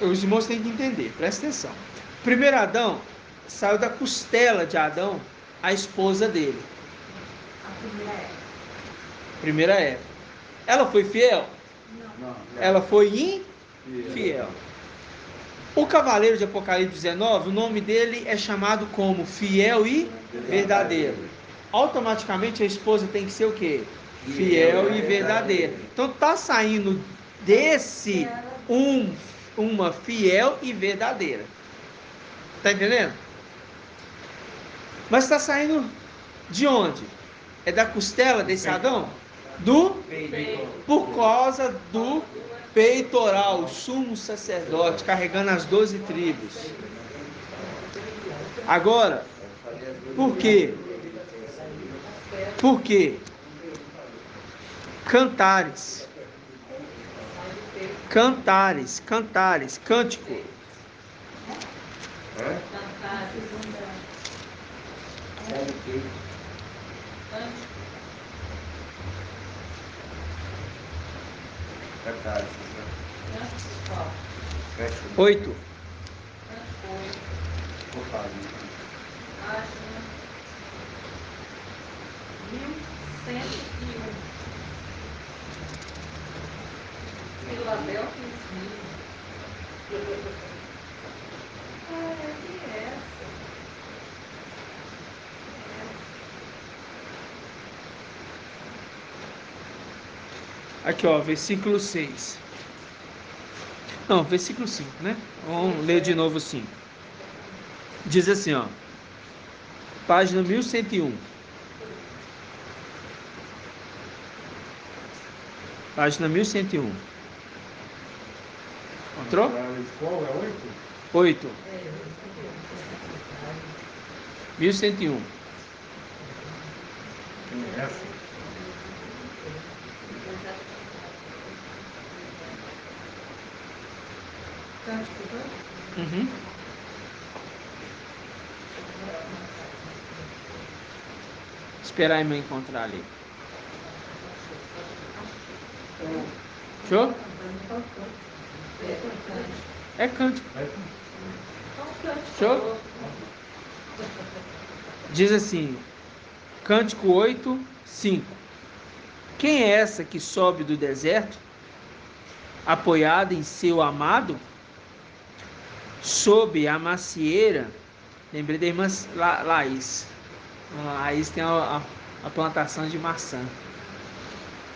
Os irmãos têm que entender, presta atenção. Primeiro Adão saiu da costela de Adão, a esposa dele. Primeira Eva. Ela foi fiel? Não. Ela foi infiel. O cavaleiro de Apocalipse 19, o nome dele é chamado como fiel e verdadeiro. Automaticamente a esposa tem que ser o quê? Fiel e verdadeira. Então está saindo desse uma fiel e verdadeira. Está entendendo? Mas está saindo de onde? É da costela desse Adão? Por causa do peitoral, o sumo sacerdote, carregando as 12 tribos. Agora, por quê? Por quê? Cantares, cântico. Cantares. 8. Página 1101. Filadélfia Smith. Que é essa? Aqui, ó, versículo 6. Não, versículo 5, né? Vamos ler de novo 5. Diz assim, ó. Página 1101. Página 1101. Encontrou? Qual é 8? 8. 1101. Essa. Uhum. Esperar eu encontrar ali. Show? É cântico. Show? Diz assim, Cântico 8, 5. Quem é essa que sobe do deserto, apoiada em seu amado, sob a macieira? Lembrei da irmã Laís. A Laís tem a plantação de maçã.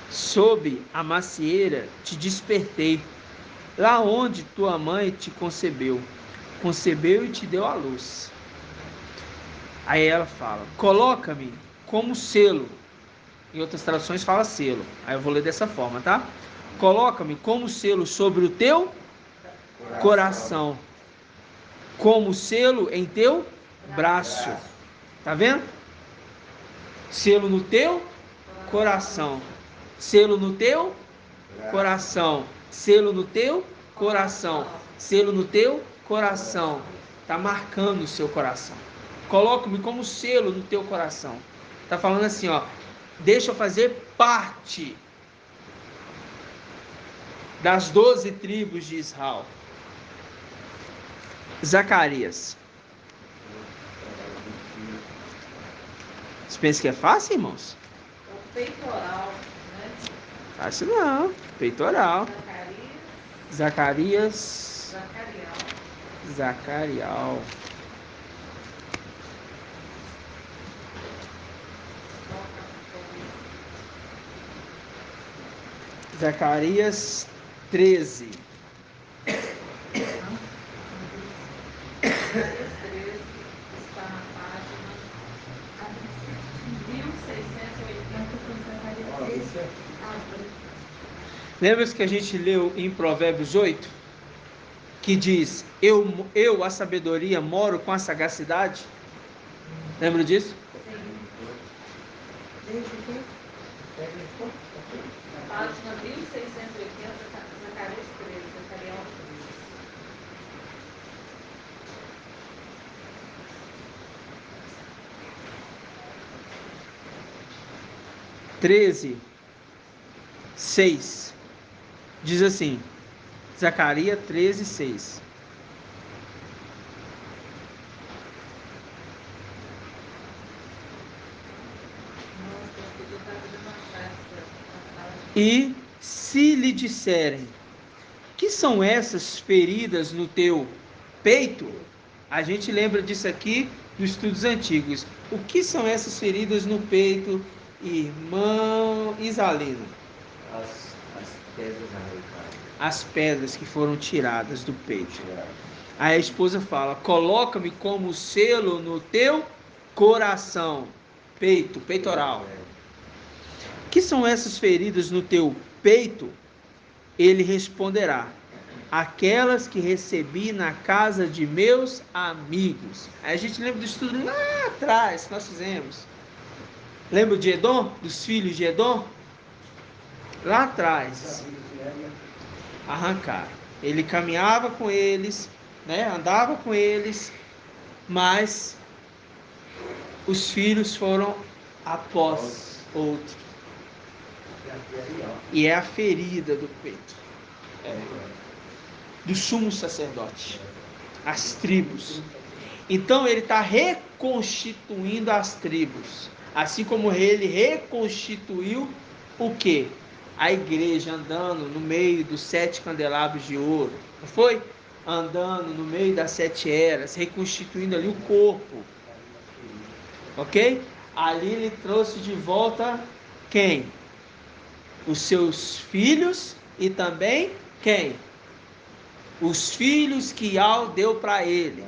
Sob a macieira te despertei, lá onde tua mãe te concebeu e te deu à luz. Aí ela fala, coloca-me como selo. Em outras traduções fala selo. Aí eu vou ler dessa forma, tá? Coloca-me como selo sobre o teu coração, como selo em teu braço. Tá vendo? Selo no teu coração. Selo no teu coração. Selo no teu coração. Selo no teu coração. Tá marcando o seu coração. Coloca-me como selo no teu coração. Tá falando assim, ó. Deixa eu fazer parte das 12 tribos de Israel. Zacarias. Você pensa que é fácil, irmãos? O peitoral, né? Fácil não. Peitoral. Zacarias. Zacarial. Zacarias 13. Zacarias 13 está na página 1680. Lembra que a gente leu em Provérbios 8? Que diz, eu, a sabedoria, moro com a sagacidade? Lembra disso? Página 1680, Zacarias 13, Zacarias 13, 6. Diz assim, Zacarias 13, 6. E se lhe disserem, que são essas feridas no teu peito? A gente lembra disso aqui dos estudos antigos. O que são essas feridas no peito, irmão Isalino? As pedras arrancadas. As pedras que foram tiradas do peito. Aí a esposa fala, coloca-me como selo no teu coração. Peito, peitoral. Que são essas feridas no teu peito? Ele responderá, aquelas que recebi na casa de meus amigos. Aí a gente lembra do estudo lá atrás que nós fizemos. Lembra de Edom? Dos filhos de Edom? Lá atrás. Arrancaram. Ele caminhava com eles, né? Andava com eles, mas os filhos foram após outro. E é a ferida do peito. Do sumo sacerdote. As tribos. Então ele está reconstituindo as tribos. Assim como ele reconstituiu o quê? A igreja andando no meio dos 7 candelabros de ouro. Não foi? Andando no meio das 7 eras. Reconstituindo ali o corpo. Ok? Ali ele trouxe de volta quem? Os seus filhos e também quem? os filhos que Yahó deu para ele.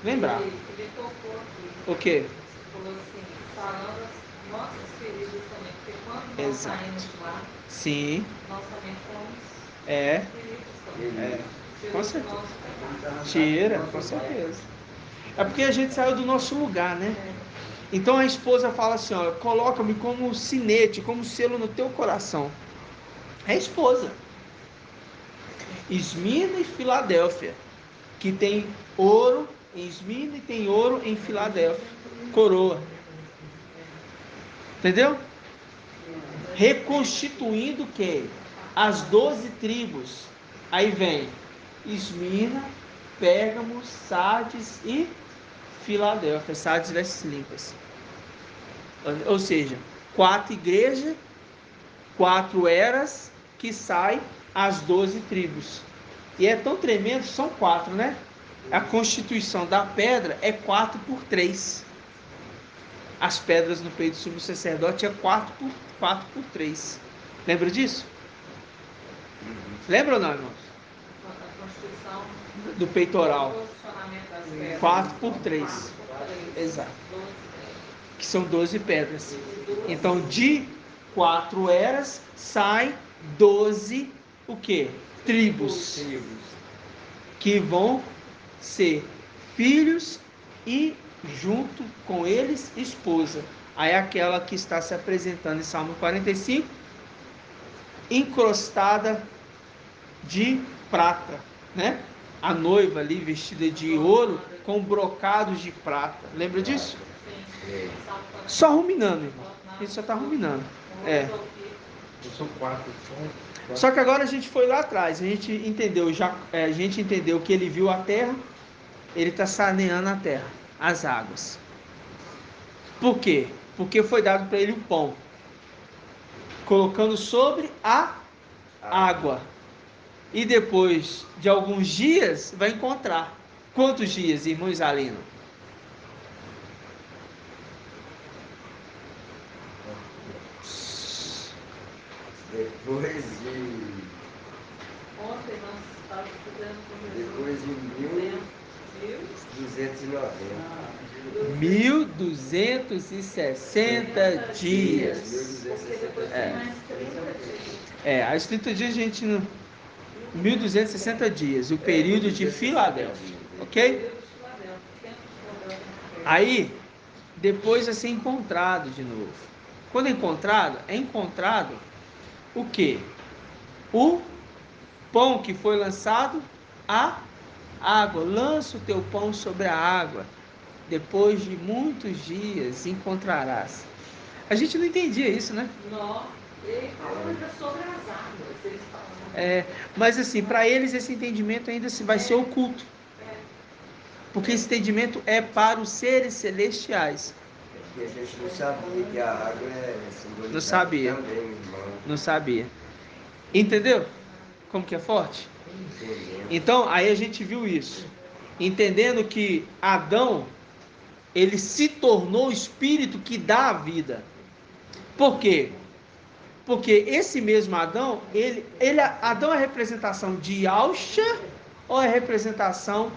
Lembrar. Ele tocou aqui. O quê? Falou assim, falando as nossas feridas também, porque quando nós Exato. saímos de lá, Sim. nós também fomos É. feridos também. É. Tirou Com do certeza. nosso pecado. Tira, com certeza. É porque a gente saiu do nosso lugar, né? Então a esposa fala assim, ó, coloca-me como sinete, como selo no teu coração. É a esposa. Esmirna e Filadélfia, que tem ouro em Esmirna e tem ouro em Filadélfia. Coroa. Entendeu? Reconstituindo o quê? As 12 tribos. Aí vem Esmirna, Pérgamo, Sardes e Filadélfia. Sardes vestes limpas. Ou seja, 4 igrejas, 4 eras, que sai as 12 tribos. E é tão tremendo, são 4, né? A constituição da pedra é 4x3. As pedras no peito do sumo sacerdote é 4x3. Lembra disso? Lembra ou não, irmãos? A Constituição Do peitoral. posicionamento das pedras. 4x3. Exato. Que são 12 pedras. Então, de 4 eras, sai 12, o quê? Tribos. Que vão ser filhos e, junto com eles, esposa. Aí aquela que está se apresentando em Salmo 45, encrostada de prata, né? A noiva ali vestida de ouro com brocados de prata. Lembra disso? Só ruminando, irmão. A gente só está ruminando. É. São 4. Só que agora a gente foi lá atrás. A gente entendeu que ele viu a terra. Ele está saneando a terra, as águas. Por quê? Porque foi dado para ele o pão, colocando sobre a água. E depois de alguns dias vai encontrar. Quantos dias, irmão Isalino? Depois de 1260 dias. As 30 dias a gente não... 1260 dias, o período de Filadélfia, ok? Aí, depois vai ser encontrado de novo. Quando é encontrado o que? O pão que foi lançado à água. Lança o teu pão sobre a água. Depois de muitos dias encontrarás. A gente não entendia isso, né? Não, ele fala sobre as águas. Eles falam. Mas assim, para eles esse entendimento ainda vai ser oculto. Porque esse entendimento é para os seres celestiais. E a gente não sabia que a água é simbolizada. Não sabia. Também, irmão. Não sabia. Entendeu? Como que é forte? Então, aí a gente viu isso. Entendendo que Adão, ele se tornou o espírito que dá a vida. Por quê? Porque esse mesmo Adão, Adão é representação de Yahushua ou é representação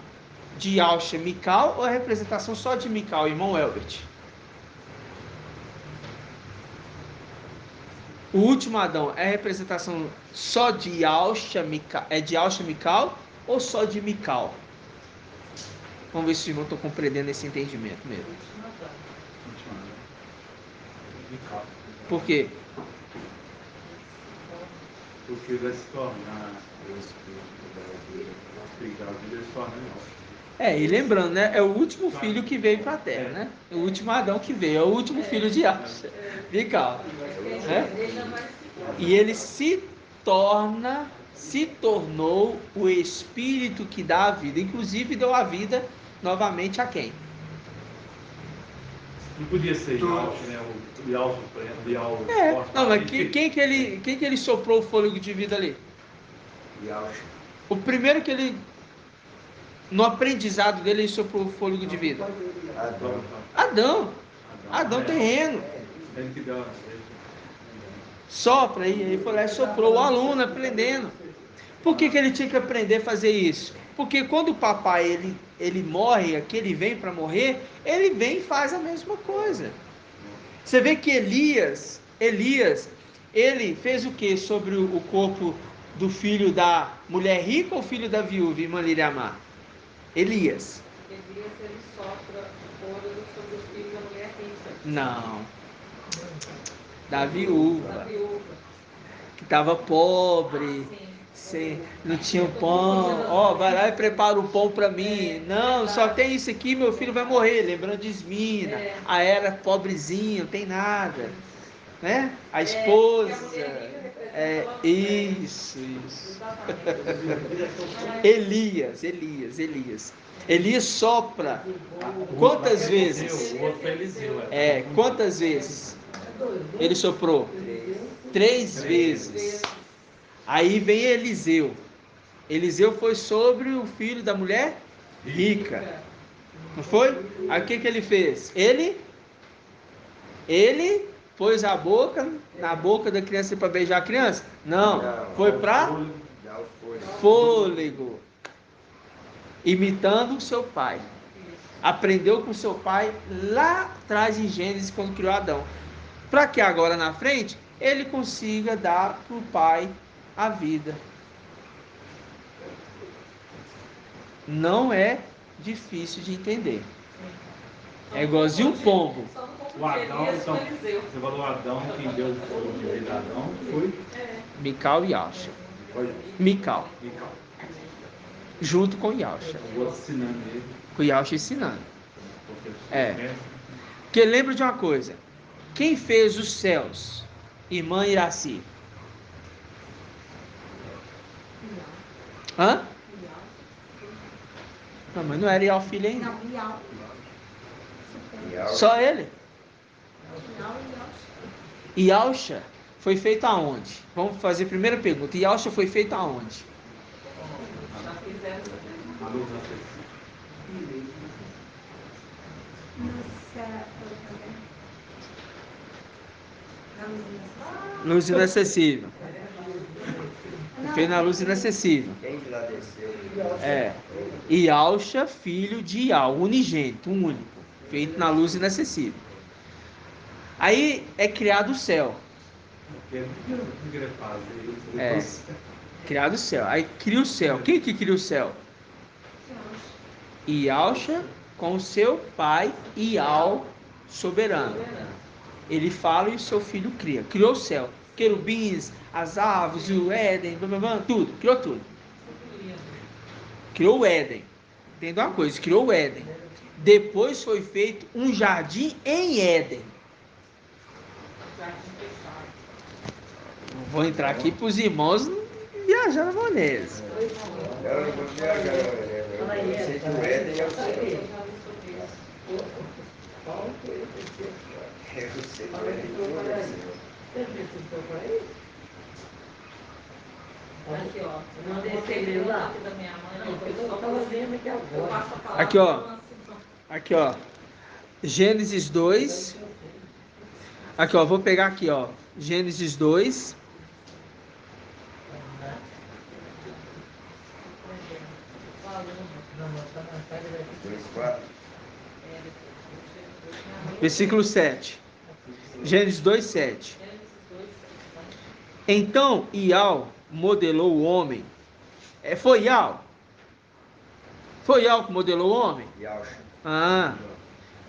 de Yahushua Mikal ou é representação só de Mikal, irmão Elbert? O último Adão é representação só de Yahushua Mikal ou só de Mikal? Vamos ver se os irmãos estão compreendendo esse entendimento mesmo. Por quê? Porque vai se tornar o espírito da vida, se torna E lembrando, né? É o último filho que veio para a terra, né? O último Adão que veio, é o último filho de Yahushua. Mikal. E ele se tornou o espírito que dá a vida. Inclusive deu a vida novamente a quem? Não podia ser Yahushua, né? O Yahushua, por exemplo, não, mas quem que ele soprou o fôlego de vida ali? Yahushua. O primeiro que ele, no aprendizado dele, ele soprou o fôlego de vida. Adão terreno. Ele que deu. Sopra aí, ele foi lá e soprou o aluno aprendendo. Por que ele tinha que aprender a fazer isso? Porque quando o papai ele morre, que ele vem para morrer, ele vem e faz a mesma coisa. Você vê que Elias, ele fez o que sobre o corpo do filho da mulher rica ou filho da viúva, irmã Liriamar? Elias. Elias, ele sopra fôlego sobre o filho da mulher rica. Não. Da viúva. Que estava pobre. Não tinha o pão. Vai lá e prepara o pão para mim. Não, só tem isso aqui, meu filho vai morrer. Lembrando de Esmina. A era pobrezinha, não tem nada. Né? A esposa. Isso. Elias. Elias sopra. Quantas vezes? Quantas vezes? Ele soprou? 3 vezes. Aí vem Eliseu. Eliseu foi sobre o filho da mulher rica. Não foi? Aí o que ele fez? Ele pôs a boca na boca da criança para beijar a criança? Não. Foi para fôlego. Imitando o seu pai. Aprendeu com o seu pai lá atrás em Gênesis, quando criou Adão. Para que agora na frente ele consiga dar para o pai a vida. Não é difícil de entender. É igualzinho um pombo. O Adão, então, você falou Adão, quem deu o direito de Adão foi? Mical e Yasha. Mical. Junto com Yasha. O outro ensinando ele. Com Yasha ensinando. Porque lembra de uma coisa. Quem fez os céus? Irmã Iraci. Hã? Não, mas não era Ial filho ainda. Só ele. Yalcha foi feito aonde? Vamos fazer a primeira pergunta. Yalcha foi feito aonde? Luz inacessível. Fez na luz inacessível. Quem que lá desceu? Yalcha, filho de Ial, unigênito, único, feito na luz inacessível. Aí é criado o céu. Criado o céu. Aí cria o céu. Quem que cria o céu? Yalcha com o seu pai Ial soberano. Ele fala e o seu filho cria. Criou o céu. Querubins, as aves, o Éden, tudo. Criou tudo. Criou o Éden. Entenda uma coisa, criou o Éden. Depois foi feito um jardim em Éden. Não vou entrar aqui para os irmãos viajar na maionese. Eu não vou viajar na maionese. Eu sei que o Éden é o céu. Eu sei que o Éden é o céu. Aqui, ó. Eu mandei esse e-mail lá da minha mãe. Aqui, ó. Aqui, ó. Gênesis 2. Aqui, ó. Vou pegar aqui, ó. Gênesis 2. Versículo 7. Gênesis 2, 7. Então Ial modelou o homem. Foi Ial? Foi Ial que modelou o homem? Yalcha.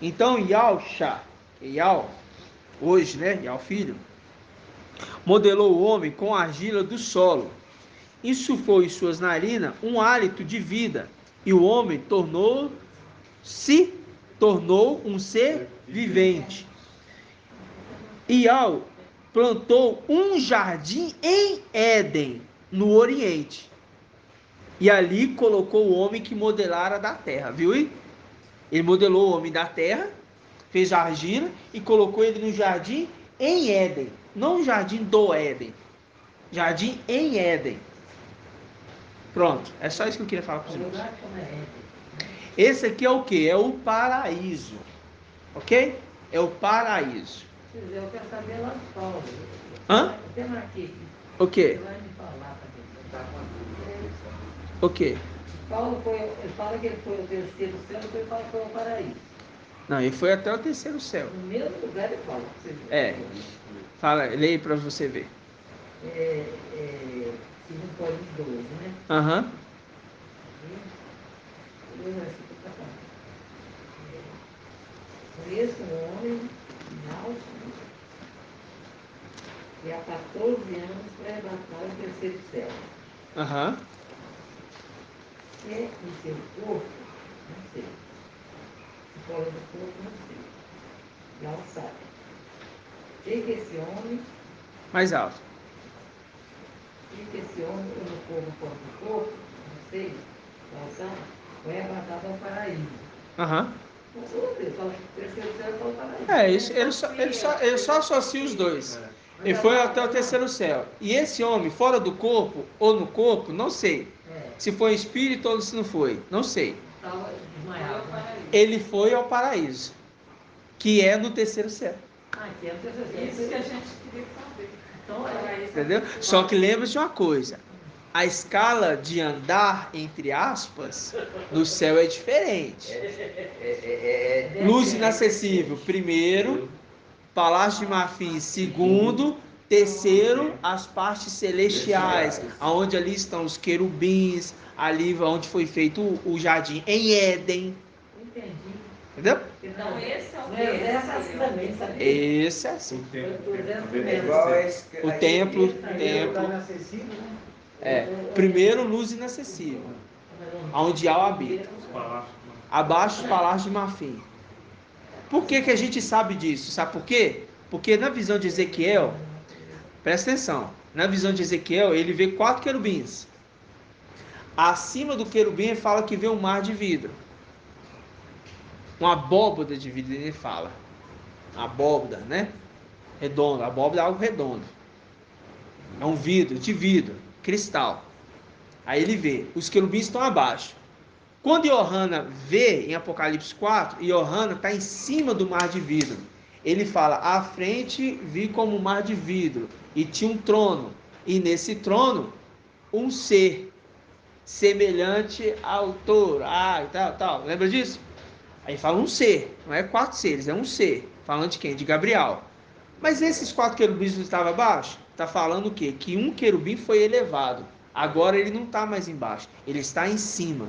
Então Ial, hoje, né? Ial filho, modelou o homem com a argila do solo. Insuflou em suas narinas um hálito de vida. E o homem tornou um ser vivente. Ial plantou um jardim em Éden, no Oriente. E ali colocou o homem que modelara da terra, viu? Ele modelou o homem da terra, fez a argila e colocou ele no jardim em Éden. Não no jardim do Éden. Jardim em Éden. Pronto, é só isso que eu queria falar para os irmãos. Esse aqui é o que? É o paraíso. Ok? É o paraíso. Eu quero saber lá fora. Hã? Tem aqui. O quê? Você vai me falar para mim. O quê? Ele fala que ele foi ao terceiro céu, depois fala que foi ao paraíso. Não, ele foi até o terceiro céu. No mesmo lugar ele fala. Fala, leia para você ver. 2 Coríntios 12, né? Aham. Conheço um homem alto que há 14 anos foi arrebatado ao terceiro céu. Aham. É em seu corpo, não sei. Se fora do corpo, não sei. Não sabe. Sei que esse homem. Mais alto. Sei que esse homem, no corpo, fora do corpo, não sei. Não sabe. Foi arrebatado ao paraíso. Aham. Ele fala que o terceiro céu foi ao paraíso. Isso, ele só associa os dois. Ele foi até o terceiro céu. E esse homem, fora do corpo ou no corpo, não sei. Se foi espírito ou se não foi, não sei. Estava desmaiado. Ele foi ao paraíso, que é no terceiro céu. Que é no terceiro céu. Isso que a gente queria saber. Então, Entendeu? Só que lembre-se de uma coisa. A escala de andar, entre aspas, no céu é diferente. Luz inacessível, primeiro. Palácio de Marfim, segundo. Terceiro, as partes celestiais, onde ali estão os querubins, ali onde foi feito o jardim em Éden. Entendi. Entendeu? Então, esse é o Essa é assim também, sabe? Esse é assim. O templo. Primeiro, luz inacessível, onde há o habita. Abaixo, os palácios de Marfim. Por que a gente sabe disso? Sabe por quê? Porque na visão de Ezequiel, presta atenção, na visão de Ezequiel, ele vê 4 querubins. Acima do querubim, ele fala que vê um mar de vidro. Uma abóboda de vidro, ele fala. Abóboda, né? Redonda. Abóboda é algo redondo. É um vidro, de vidro, cristal. Aí ele vê, os querubins estão abaixo. Quando Yohana vê em Apocalipse 4, Yohana está em cima do mar de vidro. Ele fala, à frente vi como um mar de vidro, e tinha um trono, e nesse trono, um ser, semelhante ao touro, e tal. Lembra disso? Aí fala um ser, não é 4 seres, é um ser. Falando de quem? De Gabriel. Mas esses 4 querubins não estavam abaixo? Está falando o quê? Que um querubim foi elevado. Agora ele não está mais embaixo, ele está em cima,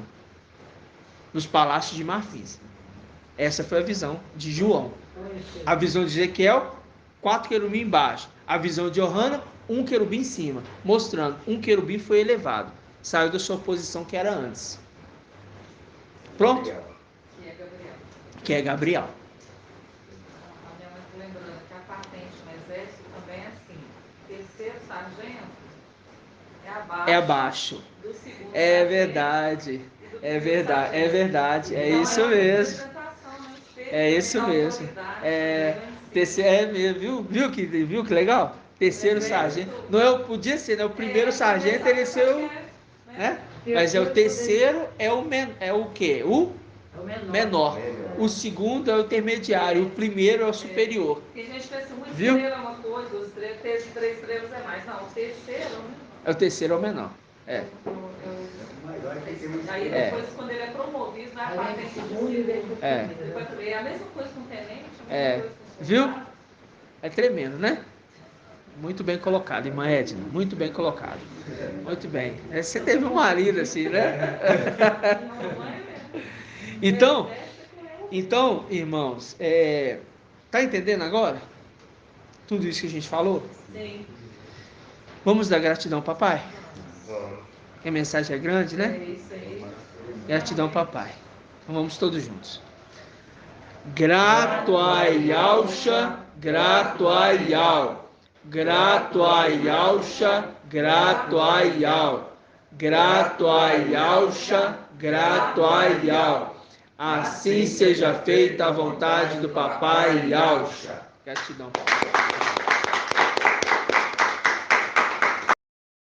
nos palácios de Marfim. Essa foi a visão de João. A visão de Ezequiel, 4 querubins embaixo. A visão de Yohana, um querubim em cima, mostrando um querubim foi elevado, saiu da sua posição que era antes. Pronto? Que é Gabriel. A minha mãe está lembrando que a patente no exército também é assim. Terceiro sargento é abaixo do segundo. É verdade. É verdade. É isso mesmo. É isso mesmo. Terceiro, viu que legal? Terceiro sargento. Não podia ser, né? O primeiro sargento ele ser o, né? Mas é o terceiro é o quê? O menor. O segundo é o intermediário, o primeiro é o superior. Porque a gente pensa muito estrela é uma coisa, os 3 estrelas é mais. Não, o terceiro é o terceiro é o menor. Aí depois, quando ele é promovido, vai a patente de segundo. É a mesma coisa com o tenente. Viu? É tremendo, né? Muito bem colocado, irmã Edna. Muito bem colocado. Muito bem. Você teve um marido assim, né? Então, irmãos, tá entendendo agora? Tudo isso que a gente falou? Sim. Vamos dar gratidão, papai? Vamos. A mensagem é grande, né? É isso aí. Gratidão, papai. Então vamos todos juntos. Grato a Yalcha, grato a Yal. Grato a Yalcha, grato a Yal. Grato a Yalcha, grato a Yal. Assim seja feita a vontade do papai Yalcha. Gratidão, papai.